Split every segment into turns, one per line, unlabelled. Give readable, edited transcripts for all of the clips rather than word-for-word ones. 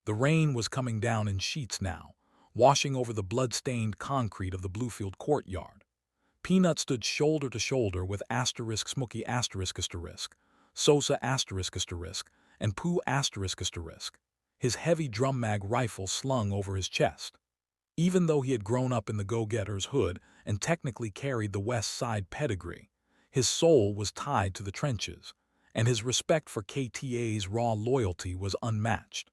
The rain was coming down in sheets now, washing over the blood-stained concrete of the Bluefield courtyard. Peanut stood shoulder to shoulder with Smokey Sosa and Pooh his heavy drum mag rifle slung over his chest. Even though he had grown up in the Go-Getter's hood and technically carried the West Side pedigree, his soul was tied to the trenches, and his respect for KTA's raw loyalty was unmatched.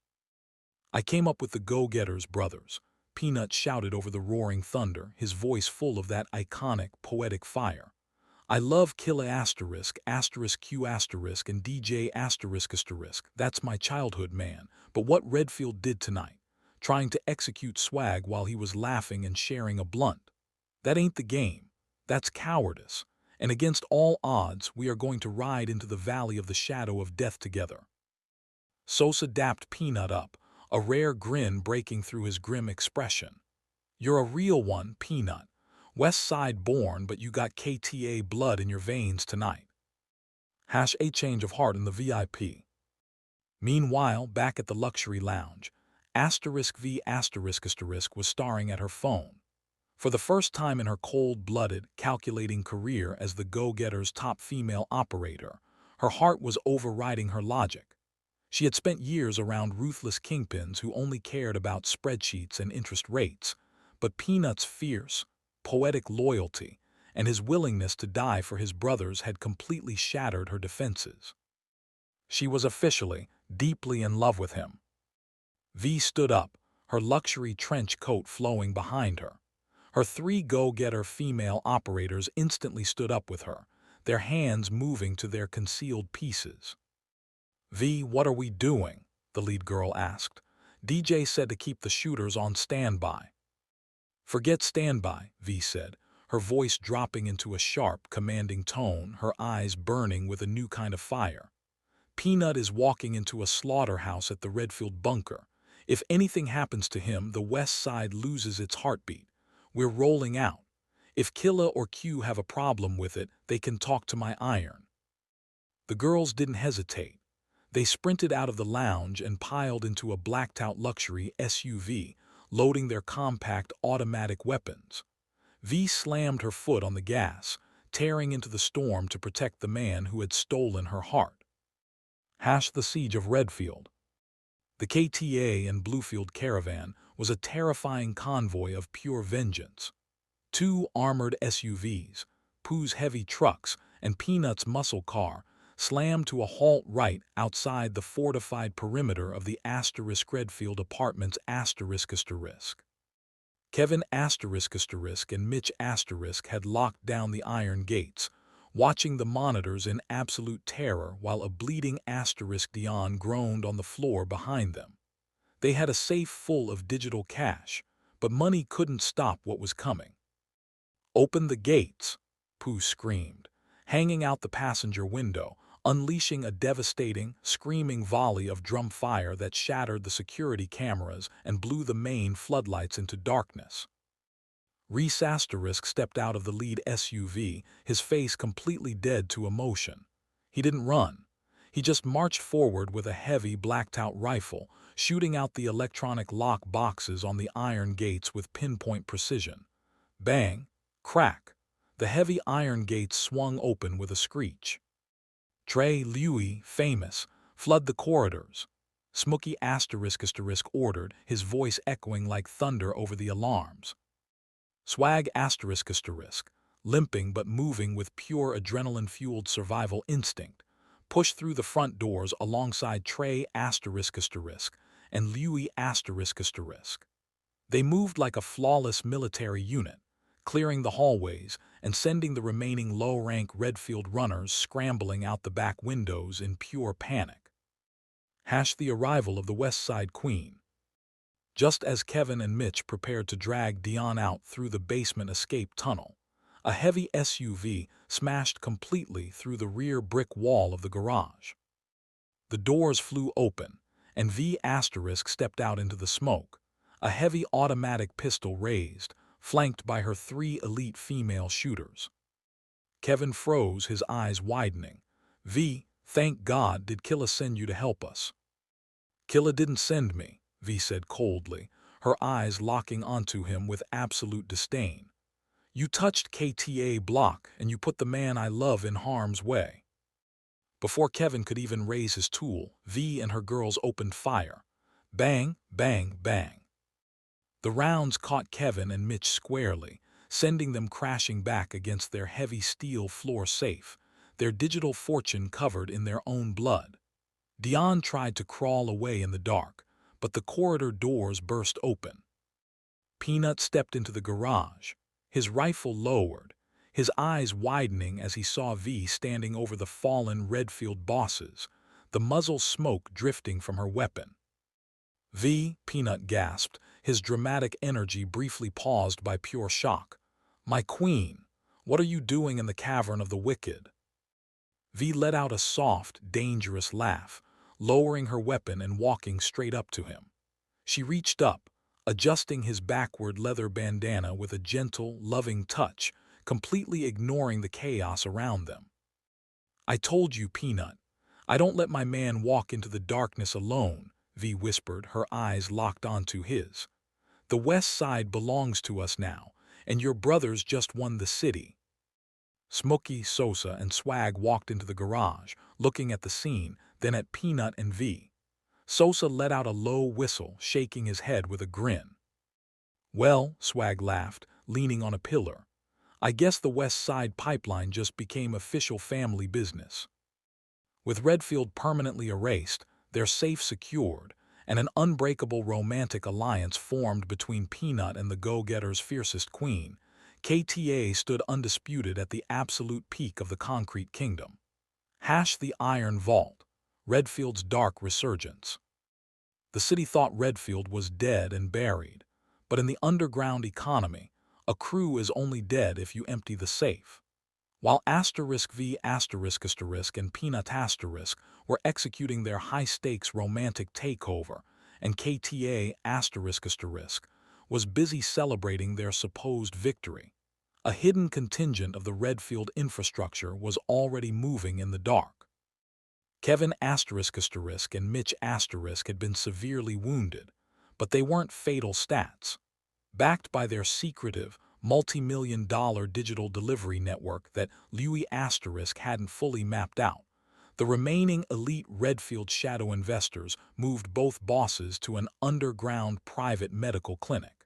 "I came up with the Go-Getters, brothers," Peanut shouted over the roaring thunder, his voice full of that iconic, poetic fire. "I love Killa Q and DJ That's my childhood, man. But what Redfield did tonight, trying to execute swag while he was laughing and sharing a blunt, that ain't the game. That's cowardice. And against all odds, we are going to ride into the valley of the shadow of death together." Sosa dapped Peanut up, a rare grin breaking through his grim expression. "You're a real one, Peanut. West Side born, but you got KTA blood in your veins tonight." A change of heart in the VIP. Meanwhile, back at the luxury lounge, was staring at her phone. For the first time in her cold-blooded, calculating career as the Go-Getter's top female operator, her heart was overriding her logic. She had spent years around ruthless kingpins who only cared about spreadsheets and interest rates, but Peanut's fierce, poetic loyalty and his willingness to die for his brothers had completely shattered her defenses. She was officially, deeply in love with him. V stood up, her luxury trench coat flowing behind her. Her 3 Go-Getter female operators instantly stood up with her, their hands moving to their concealed pieces. "V, what are we doing?" the lead girl asked. "DJ said to keep the shooters on standby." "Forget standby," V said, her voice dropping into a sharp, commanding tone, her eyes burning with a new kind of fire. "Peanut is walking into a slaughterhouse at the Redfield bunker. If anything happens to him, the West Side loses its heartbeat. We're rolling out. If Killa or Q have a problem with it, they can talk to my iron." The girls didn't hesitate. They sprinted out of the lounge and piled into a blacked-out luxury SUV, loading their compact automatic weapons. V slammed her foot on the gas, tearing into the storm to protect the man who had stolen her heart. The siege of Redfield. The KTA and Bluefield caravan was a terrifying convoy of pure vengeance. 2 armored SUVs, Pooh's heavy trucks, and Peanut's muscle car slammed to a halt right outside the fortified perimeter of the Redfield apartments Kevin and Mitch had locked down the iron gates, watching the monitors in absolute terror while a bleeding Dion groaned on the floor behind them. They had a safe full of digital cash, but money couldn't stop what was coming. "Open the gates," Pooh screamed, hanging out the passenger window, unleashing a devastating, screaming volley of drum fire that shattered the security cameras and blew the main floodlights into darkness. Reese stepped out of the lead SUV, his face completely dead to emotion. He didn't run. He just marched forward with a heavy blacked-out rifle, shooting out the electronic lock boxes on the iron gates with pinpoint precision. Bang! Crack! The heavy iron gates swung open with a screech. "Trey Louis, famous, flood the corridors," Smokey ordered, his voice echoing like thunder over the alarms. Swag limping but moving with pure adrenaline-fueled survival instinct, pushed through the front doors alongside Trey and Louis They moved like a flawless military unit, clearing the hallways and sending the remaining low-rank Redfield runners scrambling out the back windows in pure panic. The arrival of the West Side Queen. Just as Kevin and Mitch prepared to drag Dion out through the basement escape tunnel, a heavy SUV smashed completely through the rear brick wall of the garage. The doors flew open, and V** stepped out into the smoke, a heavy automatic pistol raised, flanked by her 3 elite female shooters. Kevin froze, his eyes widening. "V, thank God, did Killa send you to help us?" "Killa didn't send me," V said coldly, her eyes locking onto him with absolute disdain. You touched KTA Block and you put the man I love in harm's way. Before Kevin could even raise his tool, V and her girls opened fire. Bang, bang, bang. The rounds caught Kevin and Mitch squarely, sending them crashing back against their heavy steel floor safe, their digital fortune covered in their own blood. Dion tried to crawl away in the dark, but the corridor doors burst open. Peanut stepped into the garage, his rifle lowered, his eyes widening as he saw V standing over the fallen Redfield bosses, the muzzle smoke drifting from her weapon. V, Peanut gasped, his dramatic energy briefly paused by pure shock. My queen, what are you doing in the cavern of the wicked? V let out a soft, dangerous laugh, lowering her weapon and walking straight up to him. She reached up, adjusting his backward leather bandana with a gentle, loving touch, completely ignoring the chaos around them. I told you, Peanut, I don't let my man walk into the darkness alone, V whispered, her eyes locked onto his. The West Side belongs to us now, and your brothers just won the city. Smokey, Sosa, and Swag walked into the garage, looking at the scene, then at Peanut and V. Sosa let out a low whistle, shaking his head with a grin. Well, Swag laughed, leaning on a pillar, I guess the West Side Pipeline just became official family business. With Redfield permanently erased, their safe secured, and an unbreakable romantic alliance formed between Peanut and the go-getter's fiercest queen, KTA stood undisputed at the absolute peak of the concrete kingdom. The Iron Vault, Redfield's dark resurgence. The city thought Redfield was dead and buried, but in the underground economy, a crew is only dead if you empty the safe. While *V** and Peanut* were executing their high-stakes romantic takeover, and KTA** was busy celebrating their supposed victory, a hidden contingent of the Redfield infrastructure was already moving in the dark. Kevin** and Mitch** had been severely wounded, but they weren't fatal stats. Backed by their secretive, multi-million-dollar digital delivery network that Louis** hadn't fully mapped out, the remaining elite Redfield shadow investors moved both bosses to an underground private medical clinic.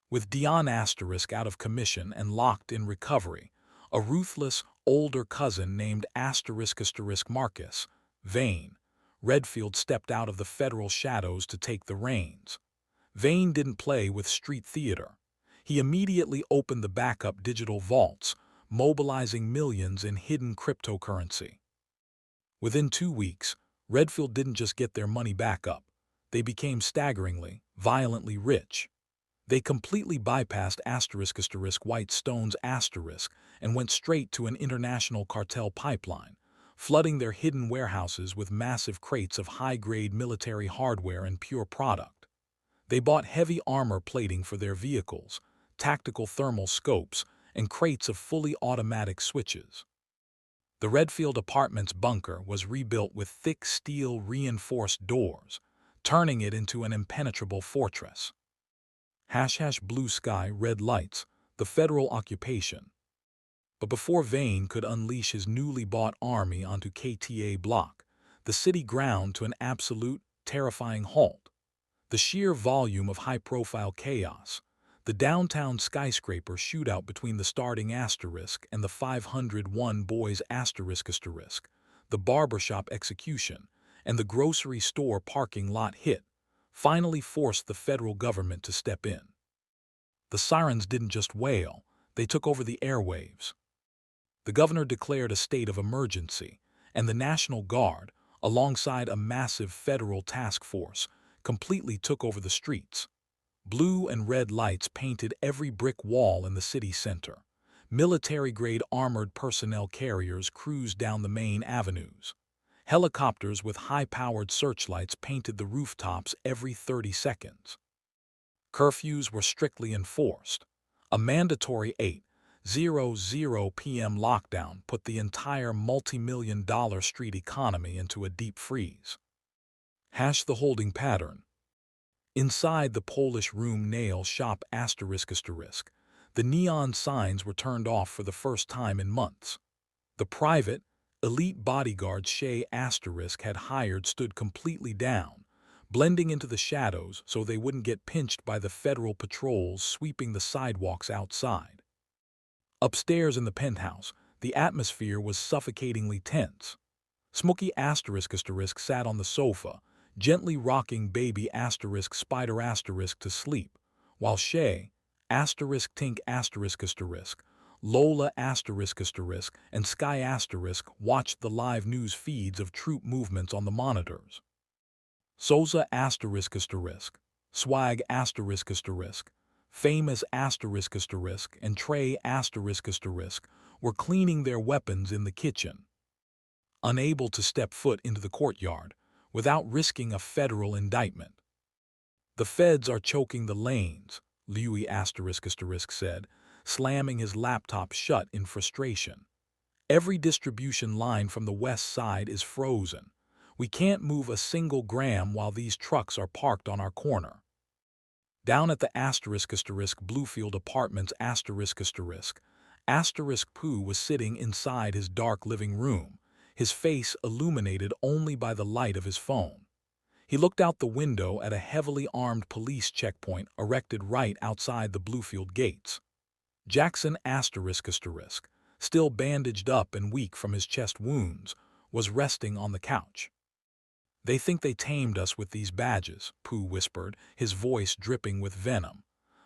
With Dion** out of commission and locked in recovery, a ruthless, older cousin named ** Marcus, Vane, Redfield stepped out of the federal shadows to take the reins. Vane didn't play with street theater. He immediately opened the backup digital vaults, mobilizing millions in hidden cryptocurrency. Within 2 weeks, Redfield didn't just get their money back up. They became staggeringly, violently rich. They completely bypassed ** White Stone's * and went straight to an international cartel pipeline, flooding their hidden warehouses with massive crates of high-grade military hardware and pure product. They bought heavy armor plating for their vehicles, tactical thermal scopes, and crates of fully automatic switches. The Redfield Apartments bunker was rebuilt with thick steel reinforced doors, turning it into an impenetrable fortress. # Blue sky, red lights, the federal occupation. But before Vane could unleash his newly bought army onto KTA Block, the city ground to an absolute, terrifying halt. The sheer volume of high-profile chaos, the downtown skyscraper shootout between the starting asterisk and the 501 boys asterisk, the barbershop execution, and the grocery store parking lot hit, finally forced the federal government to step in. The sirens didn't just wail, they took over the airwaves. The governor declared a state of emergency, and the National Guard, alongside a massive federal task force, completely took over the streets. Blue and red lights painted every brick wall in the city center. Military-grade armored personnel carriers cruised down the main avenues. Helicopters with high-powered searchlights painted the rooftops every 30 seconds. Curfews were strictly enforced. A mandatory 8:00 p.m. lockdown put the entire multi-million-dollar street economy into a deep freeze. # The holding pattern. Inside the Polish room nail shop the neon signs were turned off for the first time in months. The private, elite bodyguards Shay had hired stood completely down, blending into the shadows so they wouldn't get pinched by the federal patrols sweeping the sidewalks outside. Upstairs in the penthouse, the atmosphere was suffocatingly tense. Smokey sat on the sofa, gently rocking baby spider to sleep, while Shay Tink Lola and Sky watched the live news feeds of troop movements on the monitors. Souza Swag Famous and Trey were cleaning their weapons in the kitchen. Unable to step foot into the courtyard without risking a federal indictment. The feds are choking the lanes, Louis said, slamming his laptop shut in frustration. Every distribution line from the west side is frozen. We can't move a single gram while these trucks are parked on our corner. Down at the Bluefield Apartments Pooh was sitting inside his dark living room, his face illuminated only by the light of his phone. He looked out the window at a heavily armed police checkpoint erected right outside the Bluefield gates. Jackson still bandaged up and weak from his chest wounds, was resting on the couch. "They think they tamed us with these badges," Pooh whispered, his voice dripping with venom.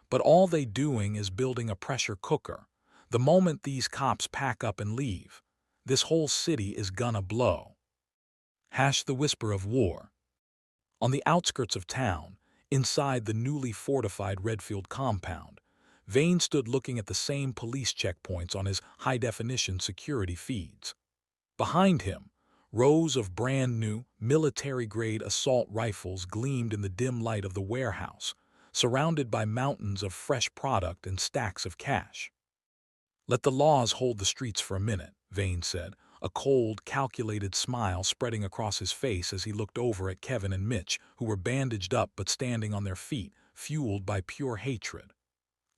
"But all they doing is building a pressure cooker. The moment these cops pack up and leave, this whole city is gonna blow." The whisper of war. On the outskirts of town, inside the newly fortified Redfield compound, Vane stood looking at the same police checkpoints on his high-definition security feeds. Behind him, rows of brand-new, military-grade assault rifles gleamed in the dim light of the warehouse, surrounded by mountains of fresh product and stacks of cash. "Let the laws hold the streets for a minute," Vane said, a cold, calculated smile spreading across his face as he looked over at Kevin and Mitch, who were bandaged up but standing on their feet, fueled by pure hatred.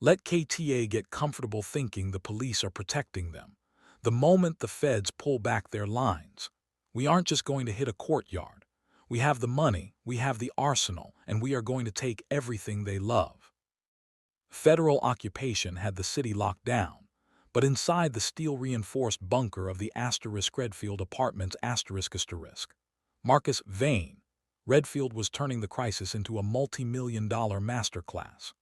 "Let KTA get comfortable thinking the police are protecting them. The moment the feds pull back their lines, we aren't just going to hit a courtyard. We have the money, we have the arsenal, and we are going to take everything they love." Federal occupation had the city locked down, but inside the steel-reinforced bunker of the Redfield Apartments Marcus Vane, Redfield was turning the crisis into a multi-million-dollar masterclass.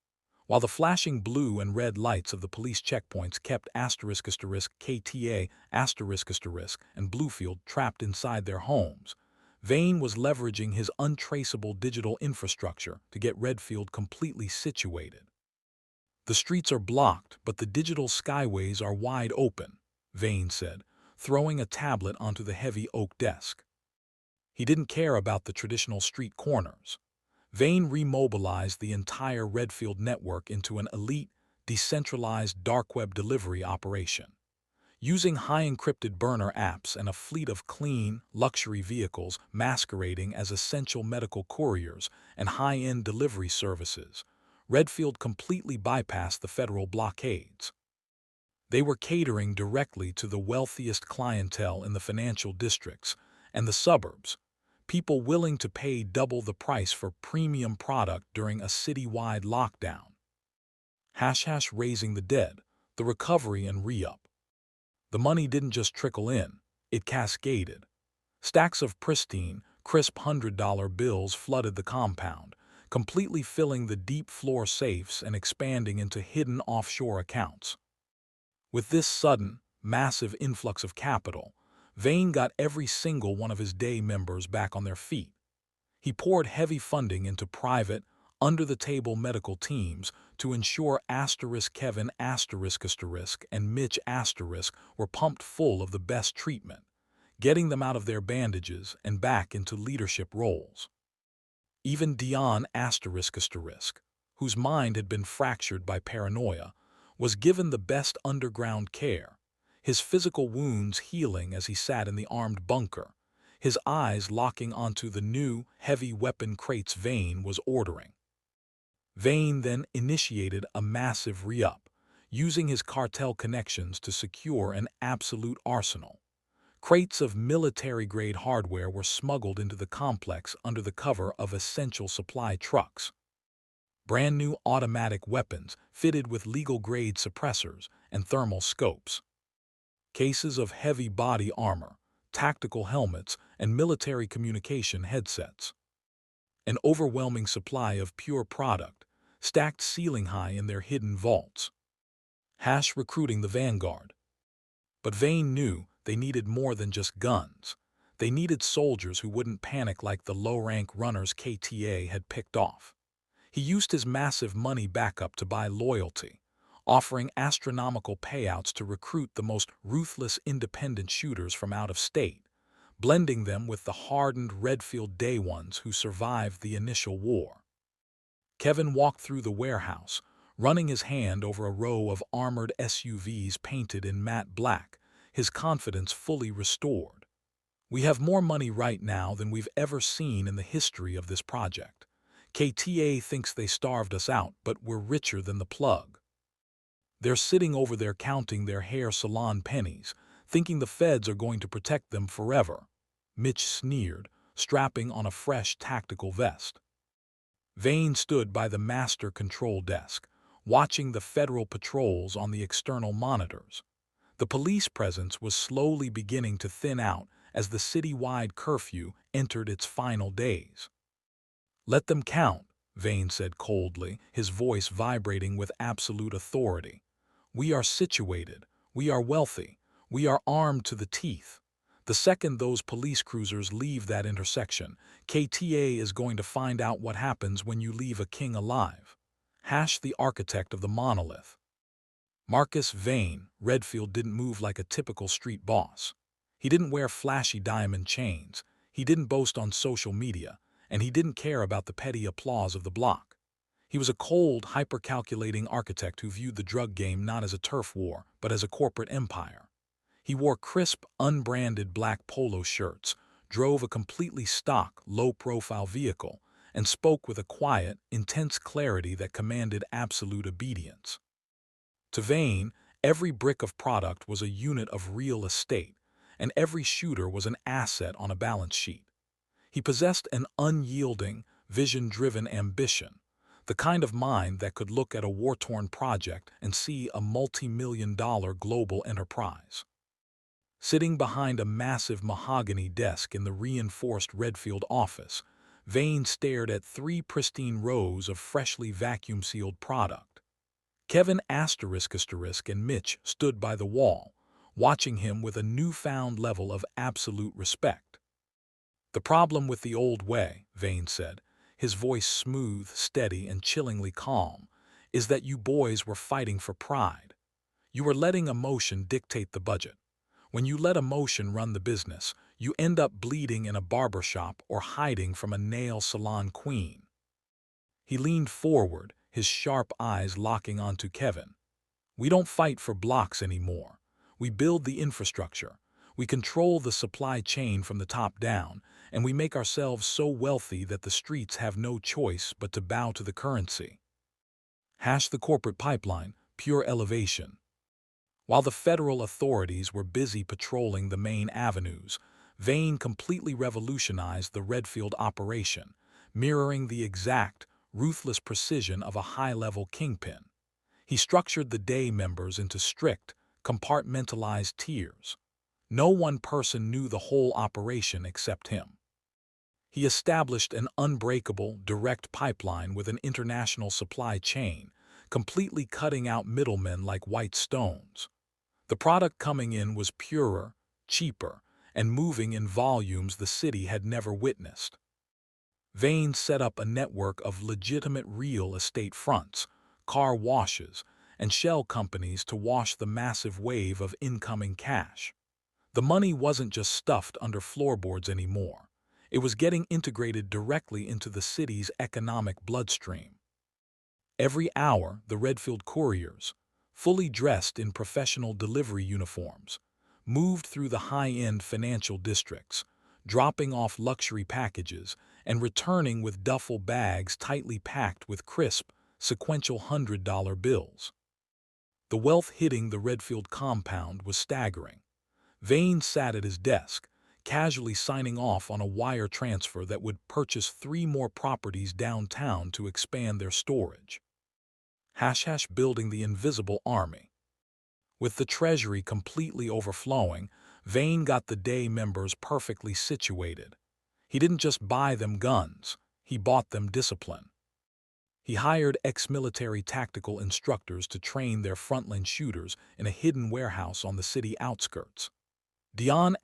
While the flashing blue and red lights of the police checkpoints kept KTA and Bluefield trapped inside their homes, Vane was leveraging his untraceable digital infrastructure to get Redfield completely situated. "The streets are blocked, but the digital skyways are wide open," Vane said, throwing a tablet onto the heavy oak desk. He didn't care about the traditional street corners. Vane remobilized the entire Redfield network into an elite, decentralized dark web delivery operation. Using high-encrypted burner apps and a fleet of clean, luxury vehicles masquerading as essential medical couriers and high-end delivery services, Redfield completely bypassed the federal blockades. They were catering directly to the wealthiest clientele in the financial districts and the suburbs, people willing to pay double the price for premium product during a citywide lockdown. Raising the dead, the recovery and re-up. The money didn't just trickle in, it cascaded. Stacks of pristine, crisp $100 bills flooded the compound, completely filling the deep floor safes and expanding into hidden offshore accounts. With this sudden, massive influx of capital, Vane got every single one of his day members back on their feet. He poured heavy funding into private, under-the-table medical teams to ensure Kevin and Mitch were pumped full of the best treatment, getting them out of their bandages and back into leadership roles. Even Dion whose mind had been fractured by paranoia, was given the best underground care, his physical wounds healing as he sat in the armed bunker, his eyes locking onto the new, heavy weapon crates Vane was ordering. Vane then initiated a massive re-up, using his cartel connections to secure an absolute arsenal. Crates of military-grade hardware were smuggled into the complex under the cover of essential supply trucks. Brand new automatic weapons fitted with legal-grade suppressors and thermal scopes. Cases of heavy body armor, tactical helmets, and military communication headsets. An overwhelming supply of pure product, stacked ceiling-high in their hidden vaults. Hash recruiting the vanguard. But Vane knew they needed more than just guns. They needed soldiers who wouldn't panic like the low-rank runners KTA had picked off. He used his massive money backup to buy loyalty, offering astronomical payouts to recruit the most ruthless independent shooters from out of state, blending them with the hardened Redfield Day ones who survived the initial war. Kevin walked through the warehouse, running his hand over a row of armored SUVs painted in matte black, his confidence fully restored. "We have more money right now than we've ever seen in the history of this project. KTA thinks they starved us out, but we're richer than the plug. They're sitting over there counting their hair salon pennies, thinking the feds are going to protect them forever," Mitch sneered, strapping on a fresh tactical vest. Vane stood by the master control desk, watching the federal patrols on the external monitors. The police presence was slowly beginning to thin out as the city-wide curfew entered its final days. "Let them count," Vane said coldly, his voice vibrating with absolute authority. "We are situated, we are wealthy, we are armed to the teeth. The second those police cruisers leave that intersection, KTA is going to find out what happens when you leave a king alive." Hash, the architect of the monolith. Marcus Vane, Redfield didn't move like a typical street boss. He didn't wear flashy diamond chains, he didn't boast on social media, and he didn't care about the petty applause of the block. He was a cold, hyper-calculating architect who viewed the drug game not as a turf war, but as a corporate empire. He wore crisp, unbranded black polo shirts, drove a completely stock, low-profile vehicle, and spoke with a quiet, intense clarity that commanded absolute obedience. To Vane, every brick of product was a unit of real estate, and every shooter was an asset on a balance sheet. He possessed an unyielding, vision-driven ambition, the kind of mind that could look at a war-torn project and see a multi-million-dollar global enterprise. Sitting behind a massive mahogany desk in the reinforced Redfield office, Vane stared at 3 pristine rows of freshly vacuum-sealed product. Kevin and Mitch stood by the wall, watching him with a newfound level of absolute respect. "The problem with the old way," Vane said, his voice smooth, steady, and chillingly calm, "is that you boys were fighting for pride. You were letting emotion dictate the budget. When you let emotion run the business, you end up bleeding in a barbershop or hiding from a nail salon queen." He leaned forward, his sharp eyes locking onto Kevin. "We don't fight for blocks anymore. We build the infrastructure. We control the supply chain from the top down, and we make ourselves so wealthy that the streets have no choice but to bow to the currency." Hash, the corporate pipeline, pure elevation. While the federal authorities were busy patrolling the main avenues, Vane completely revolutionized the Redfield operation, mirroring the exact, ruthless precision of a high-level kingpin. He structured the day members into strict, compartmentalized tiers. No one person knew the whole operation except him. He established an unbreakable, direct pipeline with an international supply chain, completely cutting out middlemen like white stones. The product coming in was purer, cheaper, and moving in volumes the city had never witnessed. Vane set up a network of legitimate real estate fronts, car washes, and shell companies to wash the massive wave of incoming cash. The money wasn't just stuffed under floorboards anymore. It was getting integrated directly into the city's economic bloodstream. Every hour, the Redfield couriers, fully dressed in professional delivery uniforms, moved through the high-end financial districts, dropping off luxury packages and returning with duffel bags tightly packed with crisp, sequential $100 bills. The wealth hitting the Redfield compound was staggering. Vane sat at his desk, casually signing off on a wire transfer that would purchase 3 more properties downtown to expand their storage. Hash building the invisible army. With the treasury completely overflowing, Vane got the day members perfectly situated. He didn't just buy them guns, he bought them discipline. He hired ex-military tactical instructors to train their frontline shooters in a hidden warehouse on the city outskirts. Dion ***,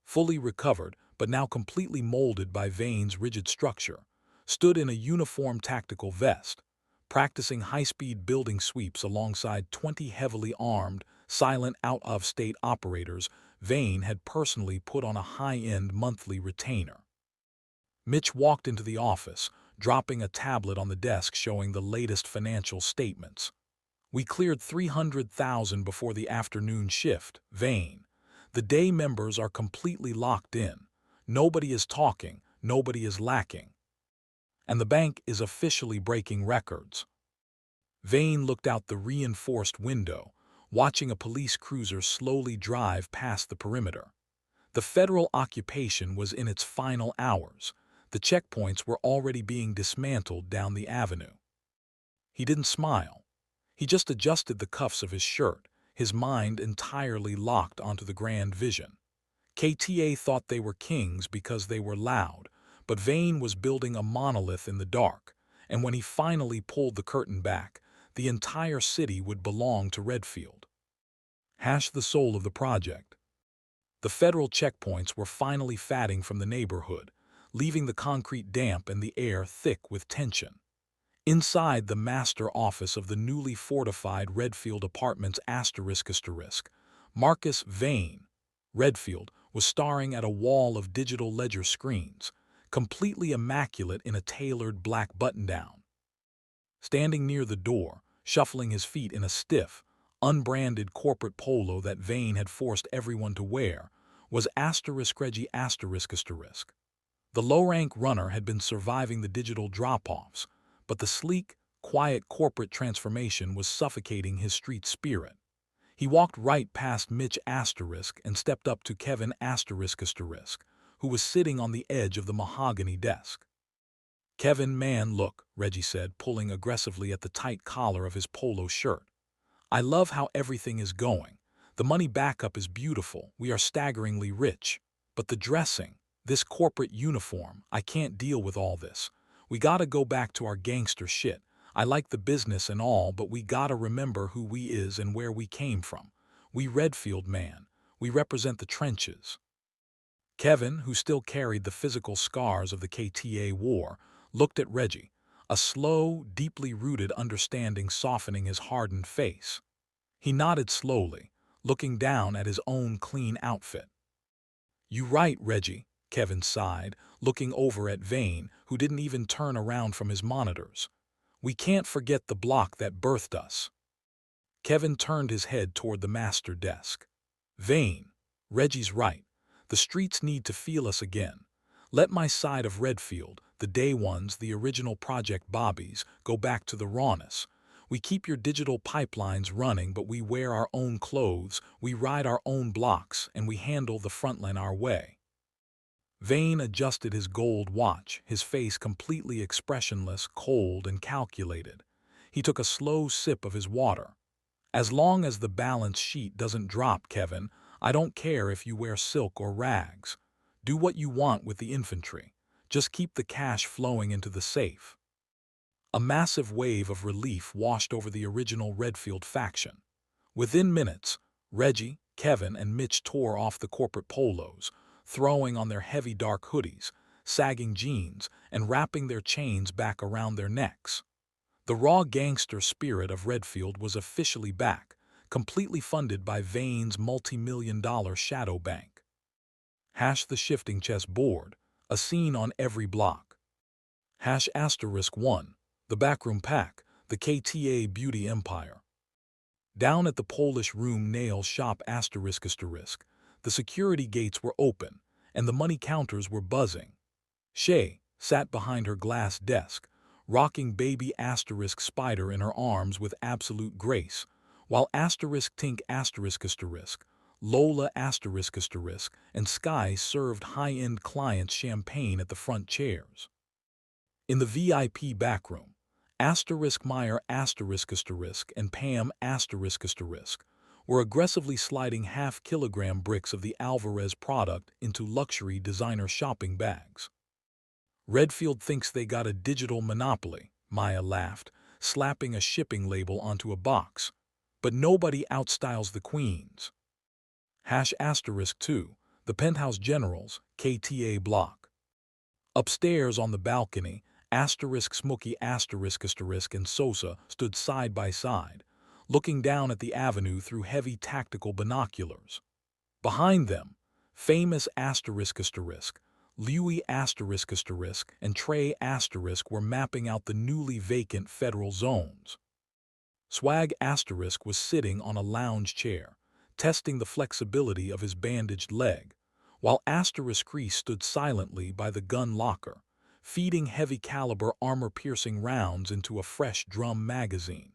fully recovered but now completely molded by Vane's rigid structure, stood in a uniform tactical vest, practicing high-speed building sweeps alongside 20 heavily armed, silent out-of-state operators Vane had personally put on a high-end monthly retainer. Mitch walked into the office, dropping a tablet on the desk showing the latest financial statements. "We cleared $300,000 before the afternoon shift, Vane. The day members are completely locked in. Nobody is talking, nobody is lacking. And the bank is officially breaking records." Vane looked out the reinforced window, watching a police cruiser slowly drive past the perimeter. The federal occupation was in its final hours. The checkpoints were already being dismantled down the avenue. He didn't smile. He just adjusted the cuffs of his shirt, his mind entirely locked onto the grand vision. KTA thought they were kings because they were loud, but Vane was building a monolith in the dark, and when he finally pulled the curtain back, the entire city would belong to Redfield. The soul of the project. The federal checkpoints were finally fatting from the neighborhood, leaving the concrete damp and the air thick with tension. Inside the master office of the newly fortified Redfield Apartments ***, Marcus Vane, Redfield, was staring at a wall of digital ledger screens, completely immaculate in a tailored black button-down. Standing near the door, shuffling his feet in a stiff, unbranded corporate polo that Vane had forced everyone to wear, was Reggie ***. The low-rank runner had been surviving the digital drop-offs, but the sleek, quiet corporate transformation was suffocating his street spirit. He walked right past Mitch ** and stepped up to Kevin ***, who was sitting on the edge of the mahogany desk. "Kevin, man, look," Reggie said, pulling aggressively at the tight collar of his polo shirt. "I love how everything is going. The money backup is beautiful, we are staggeringly rich. But the dressing, this corporate uniform, I can't deal with all this. We gotta go back to our gangster shit. I like the business and all, but we gotta remember who we is and where we came from. We Redfield, man. We represent the trenches." Kevin, who still carried the physical scars of the KTA war, looked at Reggie, a slow, deeply rooted understanding softening his hardened face. He nodded slowly, looking down at his own clean outfit. "You right, Reggie," Kevin sighed, looking over at Vane, who didn't even turn around from his monitors. "We can't forget the block that birthed us." Kevin turned his head toward the master desk. "Vane, Reggie's right. The streets need to feel us again. Let my side of Redfield, the day ones, the original Project Bobbies, go back to the rawness. We keep your digital pipelines running, but we wear our own clothes, we ride our own blocks, and we handle the frontline our way." Vane adjusted his gold watch, his face completely expressionless, cold, and calculated. He took a slow sip of his water. "As long as the balance sheet doesn't drop, Kevin, I don't care if you wear silk or rags. Do what you want with the infantry. Just keep the cash flowing into the safe." A massive wave of relief washed over the original Redfield faction. Within minutes, Reggie, Kevin, and Mitch tore off the corporate polos, throwing on their heavy dark hoodies, sagging jeans, and wrapping their chains back around their necks. The raw gangster spirit of Redfield was officially back, completely funded by Vane's multi-million-dollar shadow bank. The shifting chess board, a scene on every block. ***1, the backroom pack, the KTA beauty empire. Down at the Polish room nail shop ***, the security gates were open, and the money counters were buzzing. Shay sat behind her glass desk, rocking baby asterisk Spider in her arms with absolute grace, while asterisk Tink asterisk asterisk, Lola asterisk asterisk, and Sky served high-end clients champagne at the front chairs. In the VIP backroom, asterisk Meyer asterisk asterisk and Pam asterisk asterisk were aggressively sliding half-kilogram bricks of the Alvarez product into luxury designer shopping bags. Redfield thinks they got a digital monopoly, Maya laughed, slapping a shipping label onto a box. But nobody outstyles the queens. *2, the Penthouse Generals, KTA block. Upstairs on the balcony, Smokey and Sosa stood side by side, looking down at the avenue through heavy tactical binoculars. Behind them, famous Louis and Trey were mapping out the newly vacant federal zones. Swag was sitting on a lounge chair, testing the flexibility of his bandaged leg, while Crease stood silently by the gun locker, feeding heavy-caliber armor-piercing rounds into a fresh drum magazine.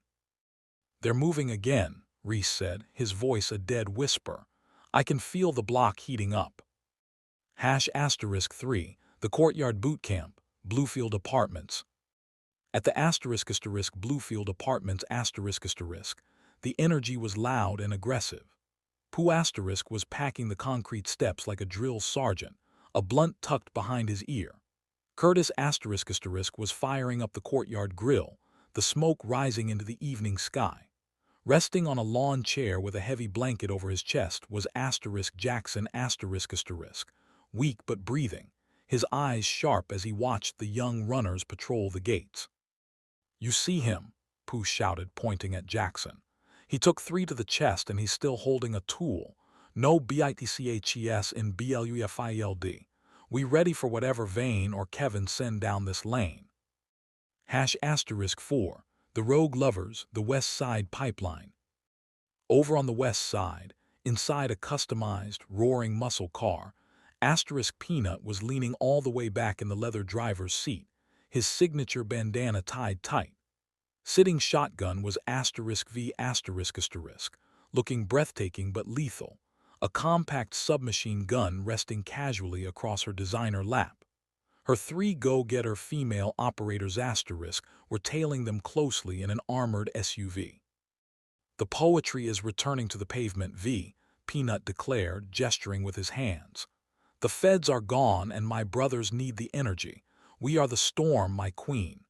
"They're moving again," Reese said, his voice a dead whisper. "I can feel the block heating up." *3, the Courtyard Boot Camp, Bluefield Apartments. At the Bluefield Apartments the energy was loud and aggressive. Pooh was packing the concrete steps like a drill sergeant, a blunt tucked behind his ear. Curtis was firing up the courtyard grill, the smoke rising into the evening sky. Resting on a lawn chair with a heavy blanket over his chest was Jackson weak but breathing, his eyes sharp as he watched the young runners patrol the gates. "You see him," Pooh shouted, pointing at Jackson. "He took 3 to the chest and he's still holding a tool. No bitches in BLUFILD. We ready for whatever Vane or Kevin send down this lane." *4, the Rogue Lovers, the West Side Pipeline. Over on the west side, inside a customized, roaring muscle car, Peanut was leaning all the way back in the leather driver's seat, his signature bandana tied tight. Sitting shotgun was V***, looking breathtaking but lethal, a compact submachine gun resting casually across her designer lap. Her 3 go-getter female operators were tailing them closely in an armored SUV. "The poetry is returning to the pavement, Peanut declared, gesturing with his hands. "The feds are gone and my brothers need the energy. We are the storm, my queen."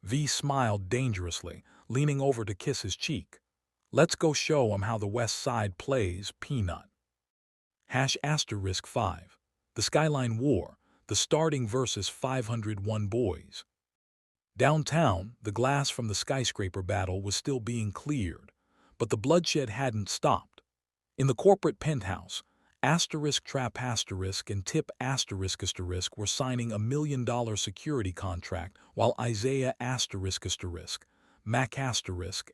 V smiled dangerously, leaning over to kiss his cheek. "Let's go show 'em how the West Side plays, Peanut." *5, the Skyline War, the starting versus 501 boys. Downtown, the glass from the skyscraper battle was still being cleared, but the bloodshed hadn't stopped. In the corporate penthouse, Trap and Tip were signing $1 million security contract while Isaiah Mac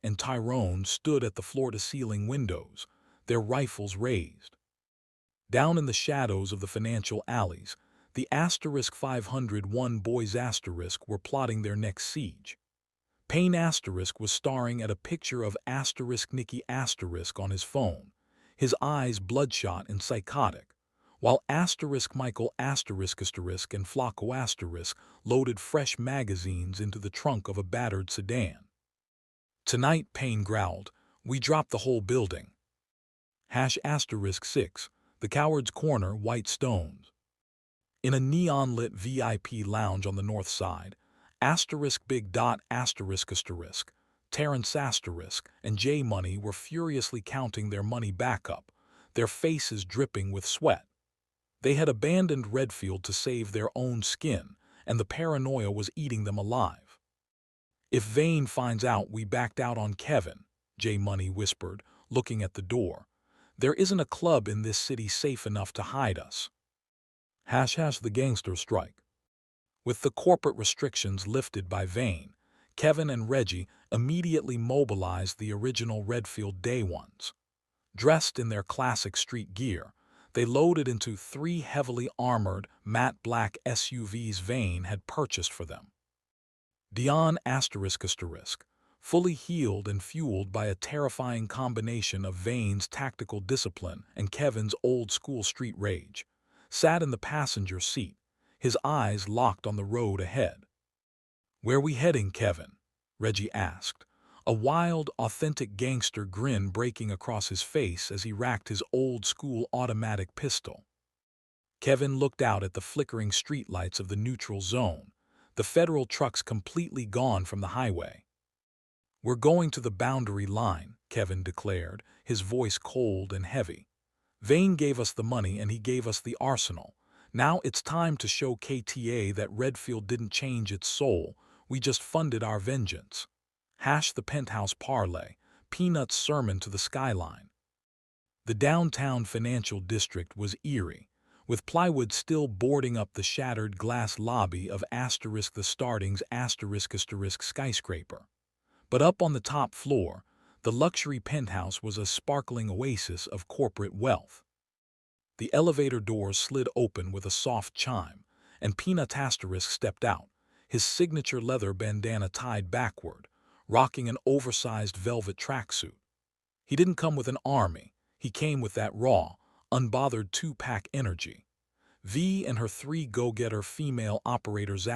and Tyrone stood at the floor-to-ceiling windows, their rifles raised. Down in the shadows of the financial alleys, the 501 boys were plotting their next siege. Payne was staring at a picture of Nicky on his phone, his eyes bloodshot and psychotic, while Michael and Flacco loaded fresh magazines into the trunk of a battered sedan. "Tonight," Payne growled, "we drop the whole building." *6, the Coward's Corner, White Stones. In a neon-lit VIP lounge on the north side, Terrence and J Money were furiously counting their money back up, their faces dripping with sweat. They had abandoned Redfield to save their own skin, and the paranoia was eating them alive. "If Vane finds out we backed out on Kevin," J Money whispered, looking at the door, "there isn't a club in this city safe enough to hide us." The gangster strike. With the corporate restrictions lifted by Vane, Kevin and Reggie immediately mobilized the original Redfield Day Ones. Dressed in their classic street gear, they loaded into 3 heavily armored, matte black SUVs Vane had purchased for them. Dion ***, fully healed and fueled by a terrifying combination of Vane's tactical discipline and Kevin's old-school street rage, sat in the passenger seat, his eyes locked on the road ahead. "Where we heading, Kevin?" Reggie asked, a wild, authentic gangster grin breaking across his face as he racked his old-school automatic pistol. Kevin looked out at the flickering streetlights of the neutral zone, the federal trucks completely gone from the highway. "We're going to the boundary line," Kevin declared, his voice cold and heavy. "Vane gave us the money and he gave us the arsenal. Now it's time to show KTA that Redfield didn't change its soul, we just funded our vengeance." The penthouse parlay, Peanut's sermon to the skyline. The downtown financial district was eerie, with plywood still boarding up the shattered glass lobby of the Starting's skyscraper. But up on the top floor, the luxury penthouse was a sparkling oasis of corporate wealth. The elevator doors slid open with a soft chime, and Peanut stepped out, his signature leather bandana tied backward, rocking an oversized velvet tracksuit. He didn't come with an army, he came with that raw, unbothered two-pack energy. V and her 3 go-getter female operators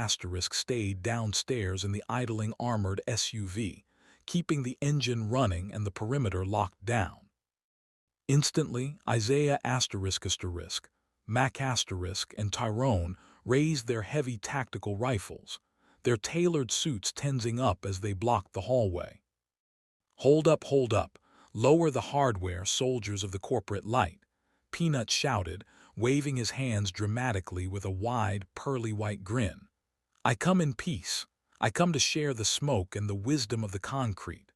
stayed downstairs in the idling armored SUV, keeping the engine running and the perimeter locked down. Instantly, Isaiah ***, Mac ***, and Tyrone raised their heavy tactical rifles, their tailored suits tensing up as they blocked the hallway. Hold up, lower the hardware, soldiers of the corporate light," Peanut shouted, waving his hands dramatically with a wide, pearly white grin. "I come in peace. I come to share the smoke and the wisdom of the concrete."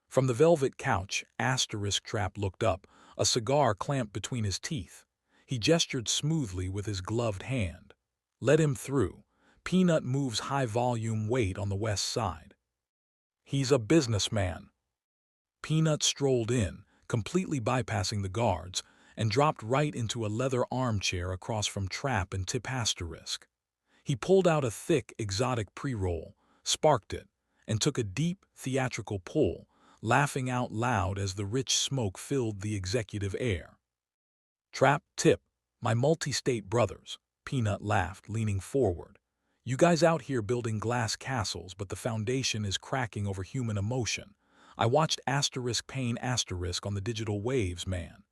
From the velvet couch, Trap looked up, a cigar clamped between his teeth. He gestured smoothly with his gloved hand. "Let him through. Peanut moves high-volume weight on the west side. He's a businessman." Peanut strolled in, completely bypassing the guards, and dropped right into a leather armchair across from Trap and Tip ***. He pulled out a thick, exotic pre-roll, sparked it, and took a deep, theatrical pull, laughing out loud as the rich smoke filled the executive air. "Trap, Tip, my multi-state brothers," Peanut laughed, leaning forward. "You guys out here building glass castles, but the foundation is cracking over human emotion. I watched Pain on the digital waves, man.